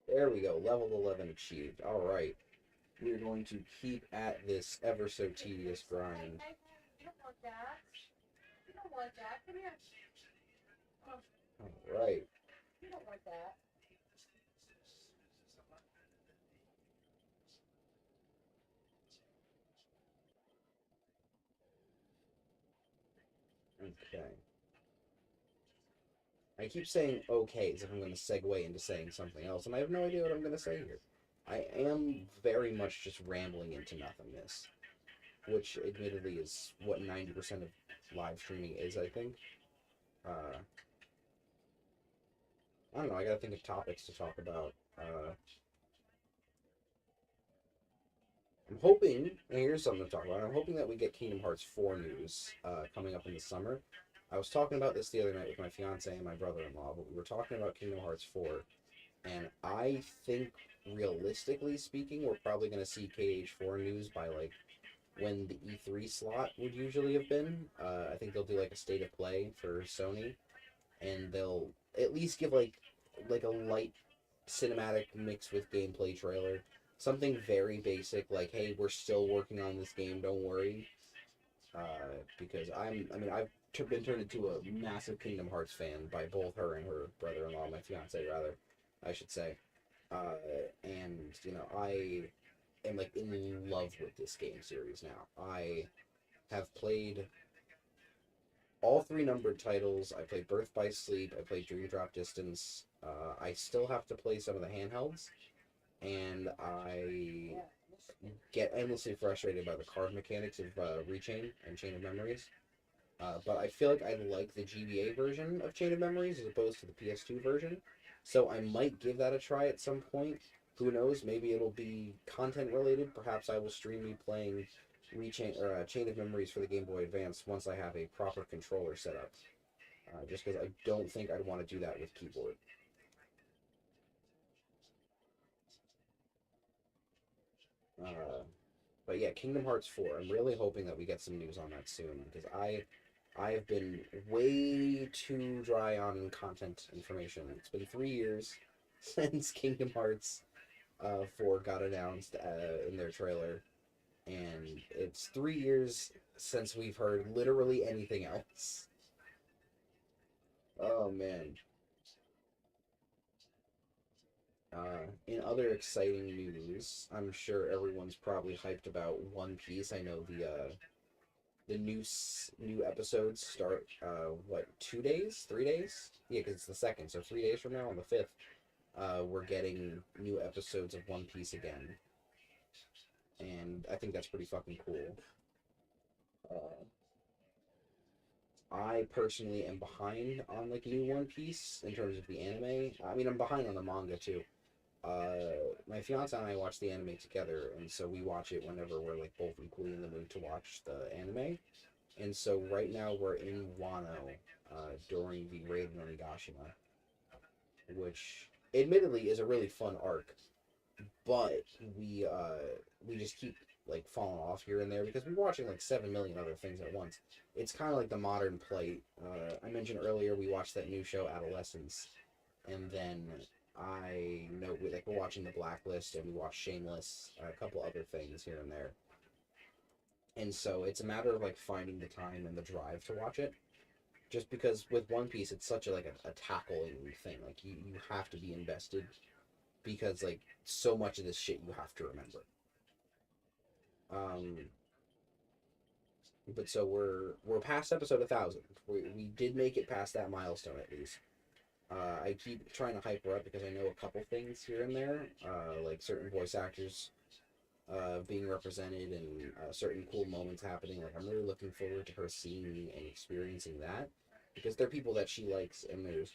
There we go. Level 11 achieved. Alright. We're going to keep at this ever so tedious grind. You don't want that. You don't want that. Come here. Alright. You don't want that. Okay. I keep saying okay as if I'm going to segue into saying something else, and I have no idea what I'm going to say here. I am very much just rambling into nothingness, which admittedly is what 90% of live streaming is, I think. I don't know, I gotta think of topics to talk about. I'm hoping, and here's something to talk about. I'm hoping that we get Kingdom Hearts 4 news coming up in the summer. I was talking about this the other night with my fiance and my brother-in-law, but we were talking about Kingdom Hearts 4, and I think, realistically speaking, we're probably going to see KH4 news by, like, when the E3 slot would usually have been. I think they'll do, like, a state of play for Sony, and they'll at least give, like a light cinematic mixed with gameplay trailer. Something very basic, like, hey, we're still working on this game, don't worry. Because I've been turned into a massive Kingdom Hearts fan by both her and her brother-in-law, my fiance, rather, I should say. And, you know, I am, like, in love with this game series now. I have played all 3 numbered titles. I played Birth by Sleep, I played Dream Drop Distance. I still have to play some of the handhelds, and I get endlessly frustrated by the card mechanics of Rechain and Chain of Memories. But I feel like I like the GBA version of Chain of Memories as opposed to the PS2 version. So I might give that a try at some point. Who knows? Maybe it'll be content related. Perhaps I will stream me playing Chain of Memories for the Game Boy Advance once I have a proper controller set up. Just because I don't think I'd want to do that with keyboard. But yeah, Kingdom Hearts 4. I'm really hoping that we get some news on that soon, because I have been way too dry on content information. It's been 3 years since Kingdom Hearts 4 got announced in their trailer, and it's 3 years since we've heard literally anything else. Oh man. In other exciting news, I'm sure everyone's probably hyped about One Piece. I know the new episodes start 2 days, 3 days? Yeah, because it's the 2nd, so 3 days from now on the 5th, we're getting new episodes of One Piece again, and I think that's pretty fucking cool. I personally am behind on like new One Piece in terms of the anime. I mean, I'm behind on the manga too. My fiance and I watch the anime together, and so we watch it whenever we're like both equally in the mood to watch the anime. And so right now we're in Wano during the raid on Onigashima, which admittedly is a really fun arc, but we just keep like falling off here and there because we're watching like 7 million other things at once. It's kind of like the modern plight. I mentioned earlier we watched that new show Adolescence, and then I know we're watching The Blacklist, and we watch Shameless, a couple other things here and there. And so it's a matter of like finding the time and the drive to watch it. Just because with One Piece, it's such a tackling thing. Like you have to be invested because like so much of this shit you have to remember. But so we're past episode 1,000. We did make it past that milestone at least. I keep trying to hype her up because I know a couple things here and there, like certain voice actors being represented and certain cool moments happening. Like I'm really looking forward to her seeing and experiencing that because they're people that she likes, and there's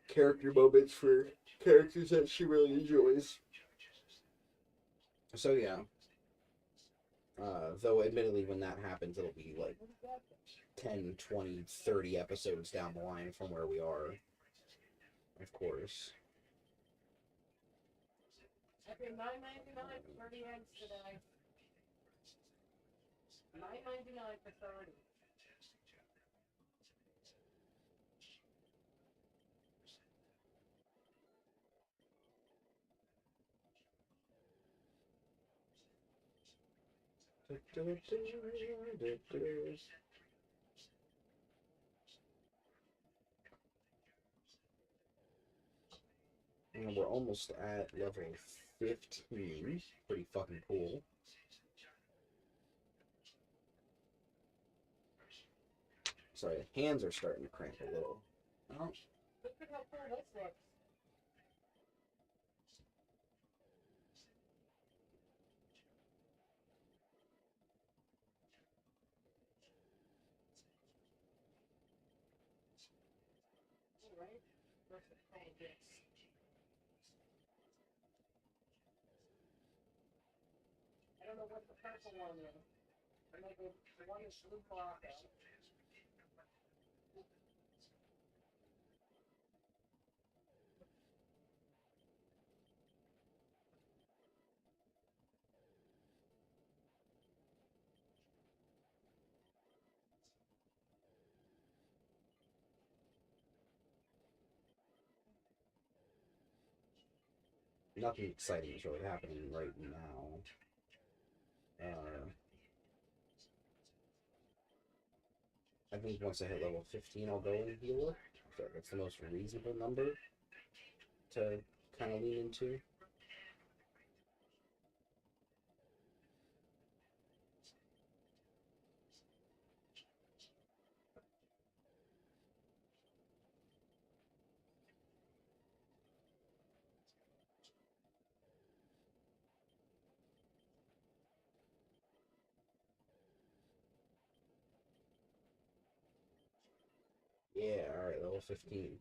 character moments for characters that she really enjoys. So yeah. Though admittedly when that happens it'll be like 10, 20, 30 episodes down the line from where we are. Of course. Okay, $9.99 for 30 eggs today. $9.99 for 30. And we're almost at level 15. Pretty fucking cool. Sorry, hands are starting to cramp a little. Oh. Look at how cool this looks. Alright, versus pancakes. don't know what the purple one is. I know the one is blue block. Nothing exciting is really happening right now. I think once I hit level 15, I'll go and heal. So that's the most reasonable number to kind of lean into. Yeah, alright, level 15.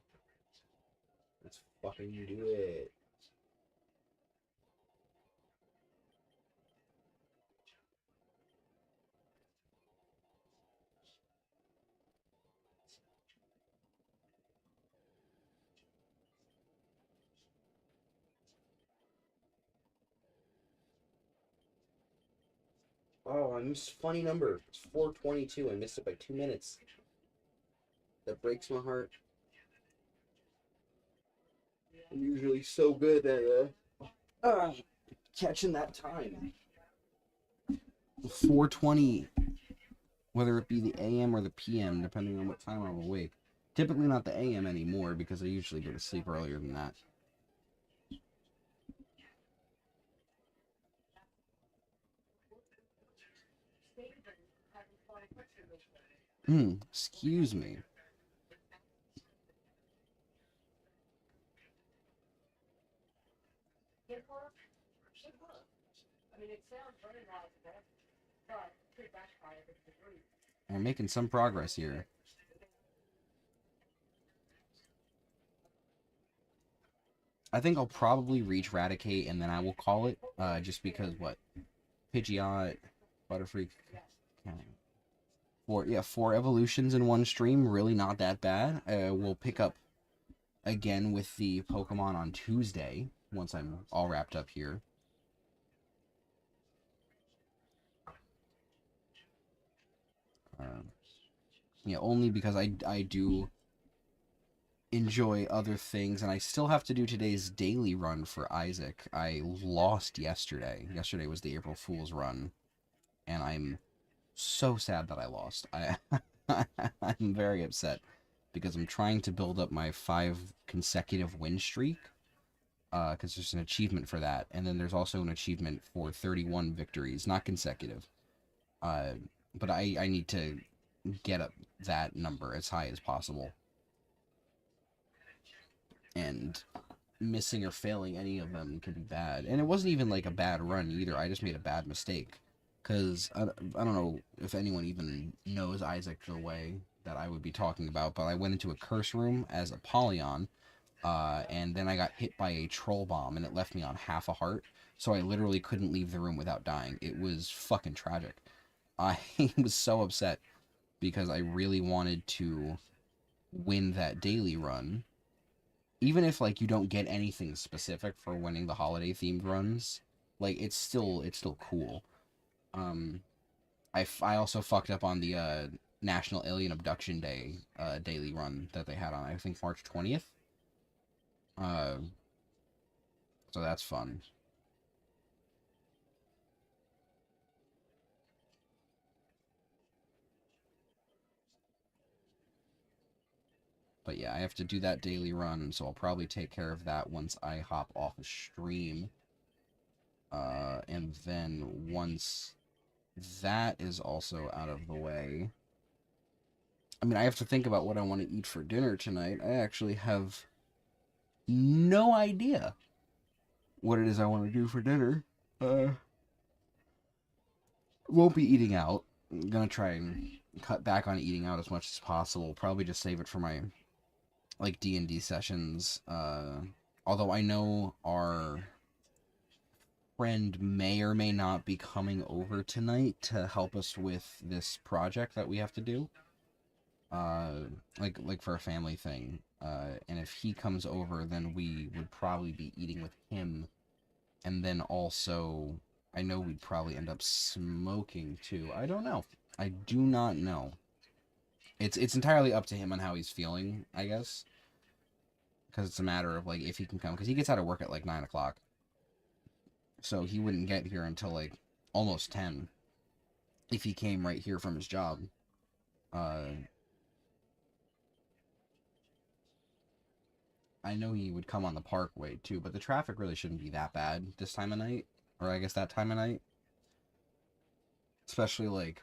Let's fucking do it. Oh, I missed a funny number. It's 422. I missed it by 2 minutes. That breaks my heart. I'm usually so good at catching that time. 420, whether it be the AM or the PM, depending on what time I'm awake. Typically not the AM anymore because I usually go to sleep earlier than that. Excuse me. I mean, it sounds very logical, but could backfire if it's agree. We're making some progress here. I think I'll probably reach Raticate and then I will call it, just because, what? Pidgeot, Butterfree, four evolutions in one stream, really not that bad. We'll pick up again with the Pokemon on Tuesday, once I'm all wrapped up here. Yeah, only because I do enjoy other things, and I still have to do today's daily run for Isaac. I lost yesterday. Yesterday was the April Fool's run, and I'm so sad that I lost. I'm very upset because I'm trying to build up my 5 consecutive win streak, because there's an achievement for that, and then there's also an achievement for 31 victories, not consecutive. But I need to get up that number as high as possible. And missing or failing any of them could be bad. And it wasn't even like a bad run either. I just made a bad mistake. Because I don't know if anyone even knows Isaac the way that I would be talking about, but I went into a curse room as Apollyon, and then I got hit by a troll bomb, and it left me on half a heart. So I literally couldn't leave the room without dying. It was fucking tragic. I was so upset because I really wanted to win that daily run. Even if, like, you don't get anything specific for winning the holiday themed runs, like, it's still cool. I also fucked up on the National Alien Abduction Day daily run that they had on, I think, March 20th. So that's fun. But yeah, I have to do that daily run, so I'll probably take care of that once I hop off a stream. And then once that is also out of the way, I mean, I have to think about what I want to eat for dinner tonight. I actually have no idea what it is I want to do for dinner. Won't be eating out. I'm gonna try and cut back on eating out as much as possible. Probably just save it for my, like, D&D sessions. Although I know our friend may or may not be coming over tonight to help us with this project that we have to do. Like for a family thing. And if he comes over, then we would probably be eating with him. And then also, I know we'd probably end up smoking too. I don't know. I do not know. It's entirely up to him on how he's feeling, I guess. Because it's a matter of, like, if he can come. Because he gets out of work at, like, 9 o'clock. So he wouldn't get here until, like, almost 10. If he came right here from his job. I know he would come on the Parkway, too. But the traffic really shouldn't be that bad this time of night. Or, I guess, that time of night. Especially, like...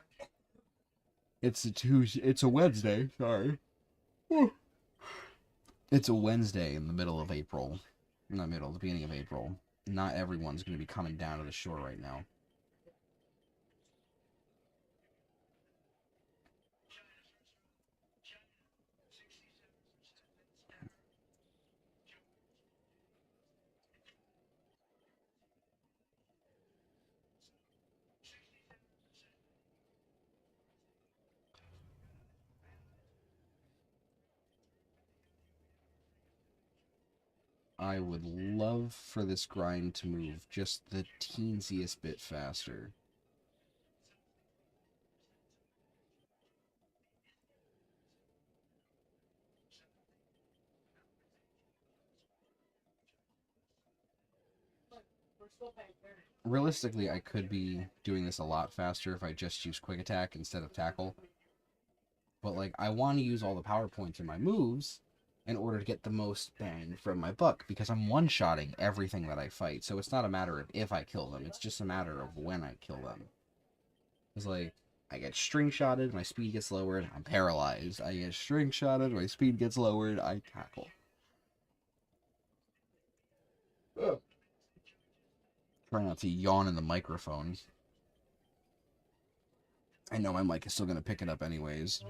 It's a Wednesday, sorry. It's a Wednesday in the middle of April. Not middle, the beginning of April. Not everyone's going to be coming down to the shore right now. I would love for this grind to move just the teensiest bit faster. Realistically, I could be doing this a lot faster if I just use quick attack instead of tackle. But, like, I want to use all the power points in my moves in order to get the most bang from my buck, because I'm one-shotting everything that I fight, so it's not a matter of if I kill them, it's just a matter of when I kill them. It's like, I get string-shotted, my speed gets lowered, I'm paralyzed. I get string-shotted, my speed gets lowered, I tackle. Ugh. Try not to yawn in the microphone. I know my mic is still going to pick it up anyways.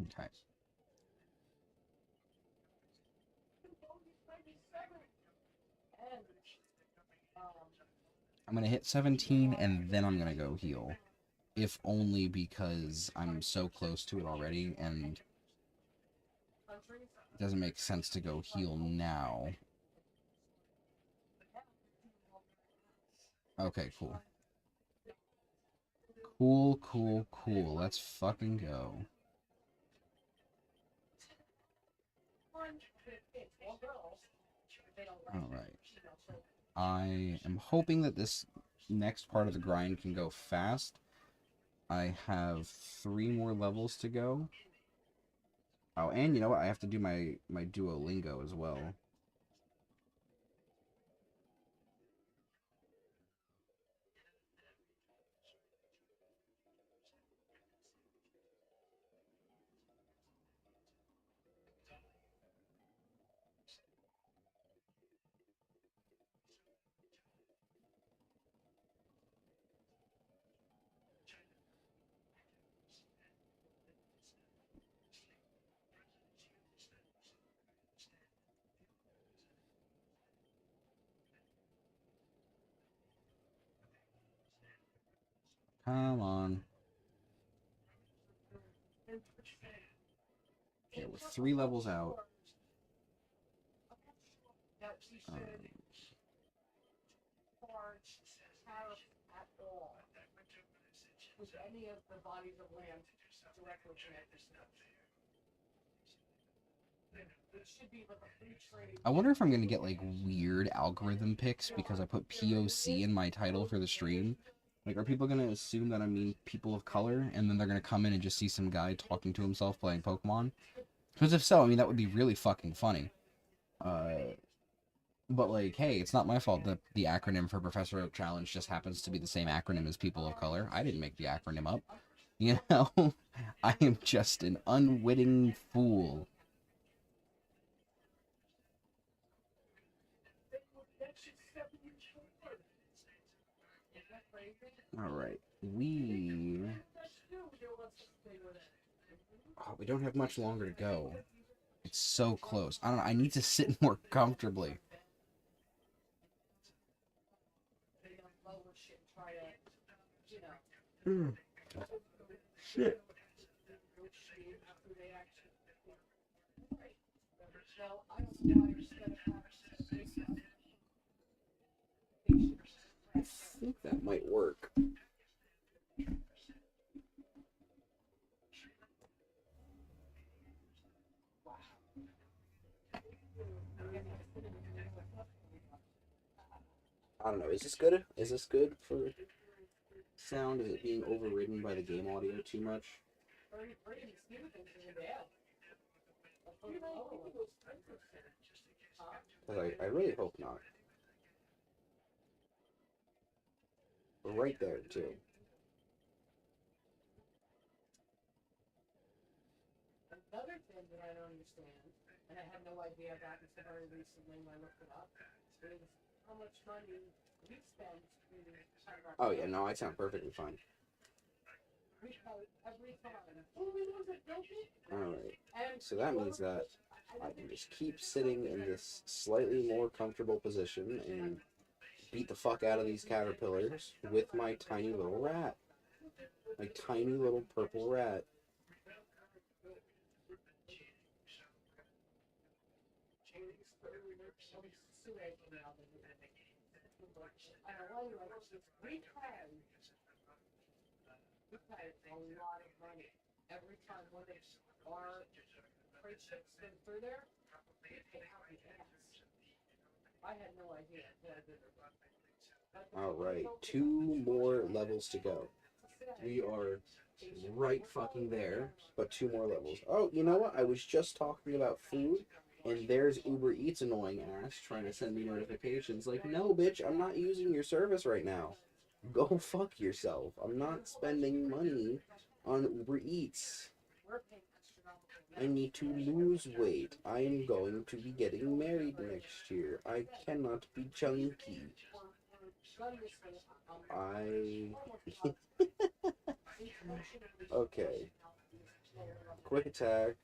Okay. I'm going to hit 17 and then I'm going to go heal. If only because I'm so close to it already and it doesn't make sense to go heal now. Okay, cool. Cool. Let's fucking go. Alright. I am hoping that this next part of the grind can go fast. I have 3 more levels to go. Oh, and you know what? I have to do my Duolingo as well. Come on. Okay, we're 3 levels out. I wonder if I'm going to get, like, weird algorithm picks because I put POC in my title for the stream. Like, are people going to assume that I mean people of color, and then they're going to come in and just see some guy talking to himself playing Pokemon? Because if so, I mean, that would be really fucking funny. But, like, hey, it's not my fault that the acronym for Professor Oak Challenge just happens to be the same acronym as people of color. I didn't make the acronym up. You know? I am just an unwitting fool. Alright, we don't have much longer to go. It's so close. I don't know, I need to sit more comfortably. Shit. I think that might work. I don't know. Is this good? Is this good for sound? Is it being overridden by the game audio too much? I really hope not. We're right there, too. Another thing that I don't understand, and I had no idea about until very recently when I looked it up, is how much money we spend in kind of Oh, yeah, no, I sound perfectly fine. we pay every time. Oh, we lose it, don't we? Alright, And so that means that I can just keep sitting in this slightly more comfortable position and beat the fuck out of these caterpillars with my tiny little rat. My tiny little purple rat. We pay a lot of money every time one of our freight ships spin through there. We pay out the ass. I had no idea. Alright, 2 more levels to go. We are right fucking there, but 2 more levels. Oh, you know what? I was just talking about food, and there's Uber Eats annoying ass trying to send me notifications like, no, bitch, I'm not using your service right now. Go fuck yourself. I'm not spending money on Uber Eats. I need to lose weight. I am going to be getting married next year. I cannot be chunky. Okay. Quick attack.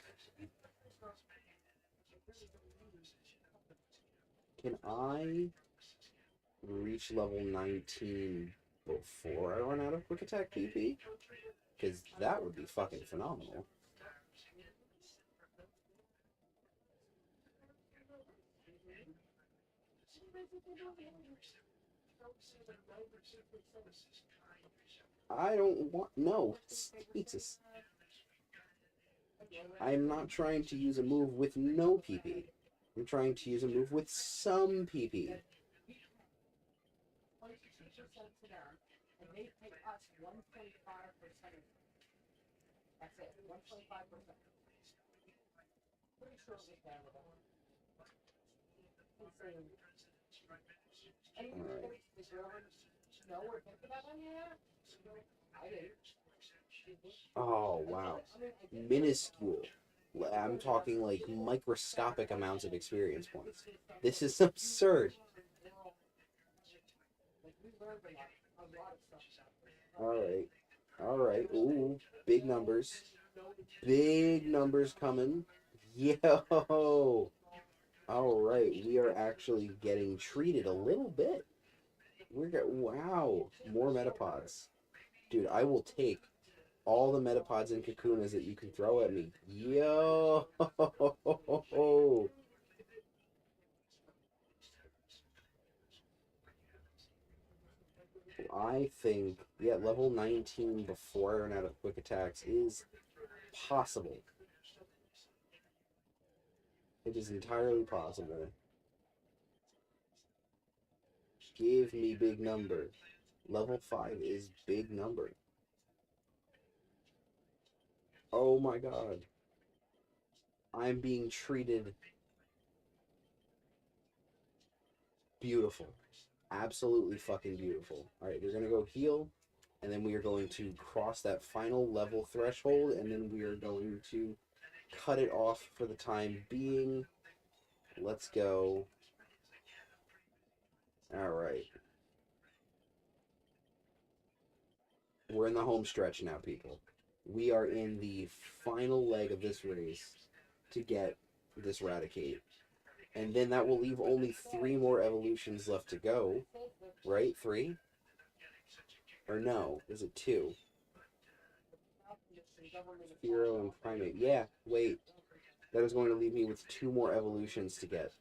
Can I reach level 19 before I run out of quick attack PP? Because that would be fucking phenomenal. I don't want... No. Jesus. I'm not trying to use a move with no PP. I'm trying to use a move with some PP. They pay us 1.5%. That's it, 1.5%. Pretty sure it was Canada. Insane. And you Alright. the Germans know we're thinking about money yet? I did. Oh, wow. Minuscule. I'm talking like microscopic amounts of experience points. This is absurd. Alright. Alright. Ooh. Big numbers. Big numbers coming. Yo! Alright. We are actually getting treated a little bit. Wow. More metapods. Dude, I will take all the metapods and kakunas that you can throw at me. Yo! I think, yeah, level 19 before I run out of quick attacks is possible. It is entirely possible. Give me big number. Level 5 is big number. Oh my god. I'm being treated beautiful. Absolutely fucking beautiful. Alright, we're gonna go heal, and then we are going to cross that final level threshold, and then we are going to cut it off for the time being. Let's go. Alright. We're in the home stretch now, people. We are in the final leg of this race to get this Raticate. And then that will leave only 3 more evolutions left to go. Right? 3? Or no, is it 2? Hero and Primate. Yeah, wait. That is going to leave me with 2 more evolutions to get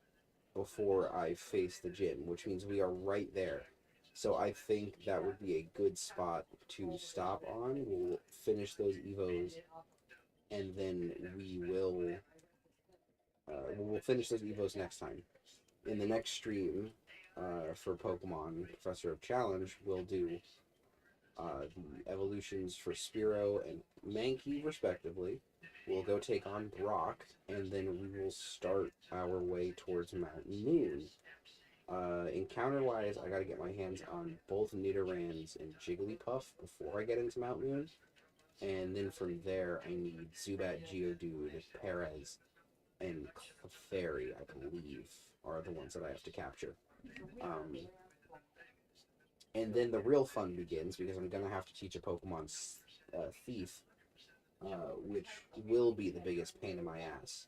before I face the gym, which means we are right there. So I think that would be a good spot to stop on. We'll finish those Evos, and then we'll finish those Evos next time. In the next stream, for Pokemon Professor Oak Challenge, we'll do the evolutions for Spearow and Mankey, respectively. We'll go take on Brock, and then we will start our way towards Mountain Moon. Encounter-wise, I gotta get my hands on both Nidorans and Jigglypuff before I get into Mount Moon. And then from there, I need Zubat, Geodude, Perez, and Clefairy, I believe, are the ones that I have to capture. And then the real fun begins, because I'm gonna have to teach a Pokemon Thief, which will be the biggest pain in my ass.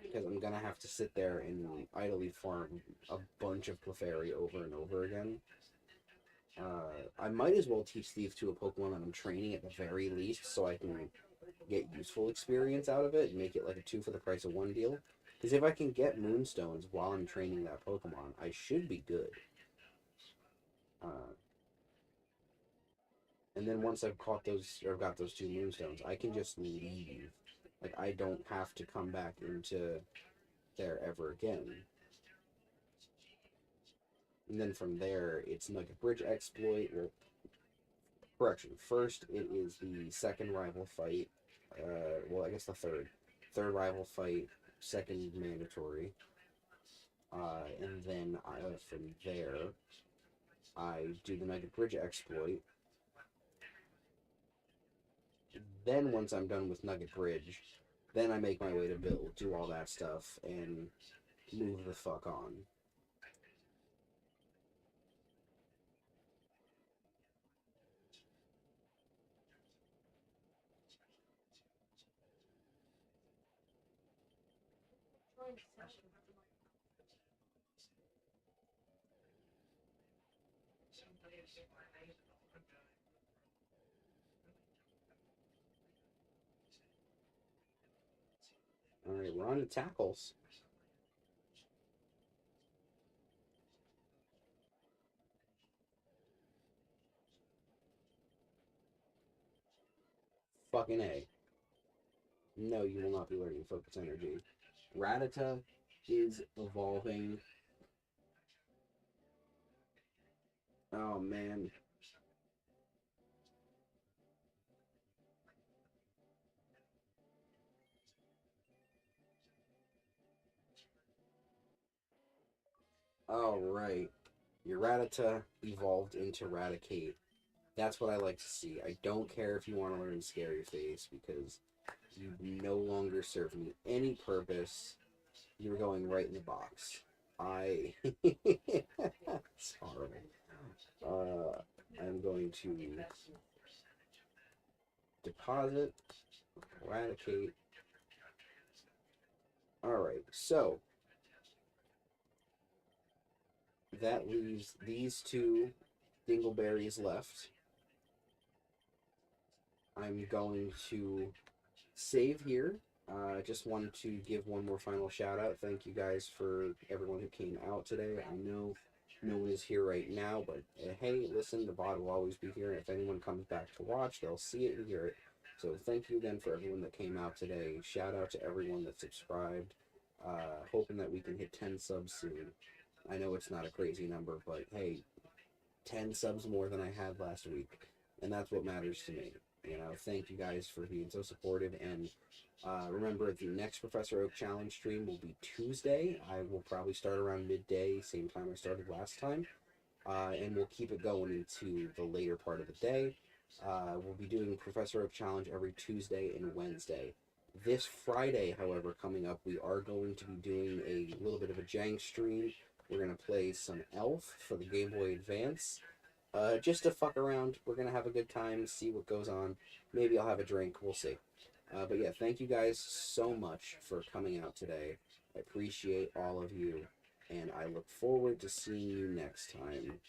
Because I'm gonna have to sit there and idly farm a bunch of Clefairy over and over again. I might as well teach Thief to a Pokemon that I'm training at the very least, so I can get useful experience out of it and make it like a 2 for the price of 1 deal. Because if I can get Moonstones while I'm training that Pokemon, I should be good. And then once I've caught those, or got those 2 Moonstones, I can just leave. Like, I don't have to come back into there ever again. And then from there, it's Nugget Bridge exploit. Well, correction. First, it is the second rival fight. Well, I guess the third. Third rival fight, second mandatory. And then from there, I do the Nugget Bridge exploit. Then once I'm done with Nugget Bridge, then I make my way to Bill, do all that stuff, and move the fuck on. Alright, we're on to tackles. Fucking A. No, you will not be learning Focus Energy. Rattata is evolving. Oh, man. Oh, right. Your Rattata evolved into Raticate. That's what I like to see. I don't care if you want to learn Scary Face, because you no longer serve me any purpose. You're going right in the box. It's horrible. I'm going to deposit, eradicate. Alright, so that leaves these 2 dingleberries left. I'm going to save here. I just wanted to give one more final shout out. Thank you guys for everyone who came out today. I know no one is here right now, but hey, listen, the VOD will always be here, and if anyone comes back to watch, they'll see it and hear it. So thank you again for everyone that came out today. Shout out to everyone that subscribed. Hoping that we can hit 10 subs soon. I know it's not a crazy number, but hey, 10 subs more than I had last week, and that's what matters to me. You know, thank you guys for being so supportive, and remember, the next Professor Oak Challenge stream will be Tuesday. I will probably start around midday, same time I started last time, and we'll keep it going into the later part of the day. We'll be doing Professor Oak Challenge every Tuesday and Wednesday. This Friday, however, coming up, we are going to be doing a little bit of a jank stream. We're going to play some Elf for the Game Boy Advance, just to fuck around. We're gonna have a good time, see what goes on. Maybe I'll have a drink. We'll see. But yeah, thank you guys so much for coming out today. I appreciate all of you, and I look forward to seeing you next time.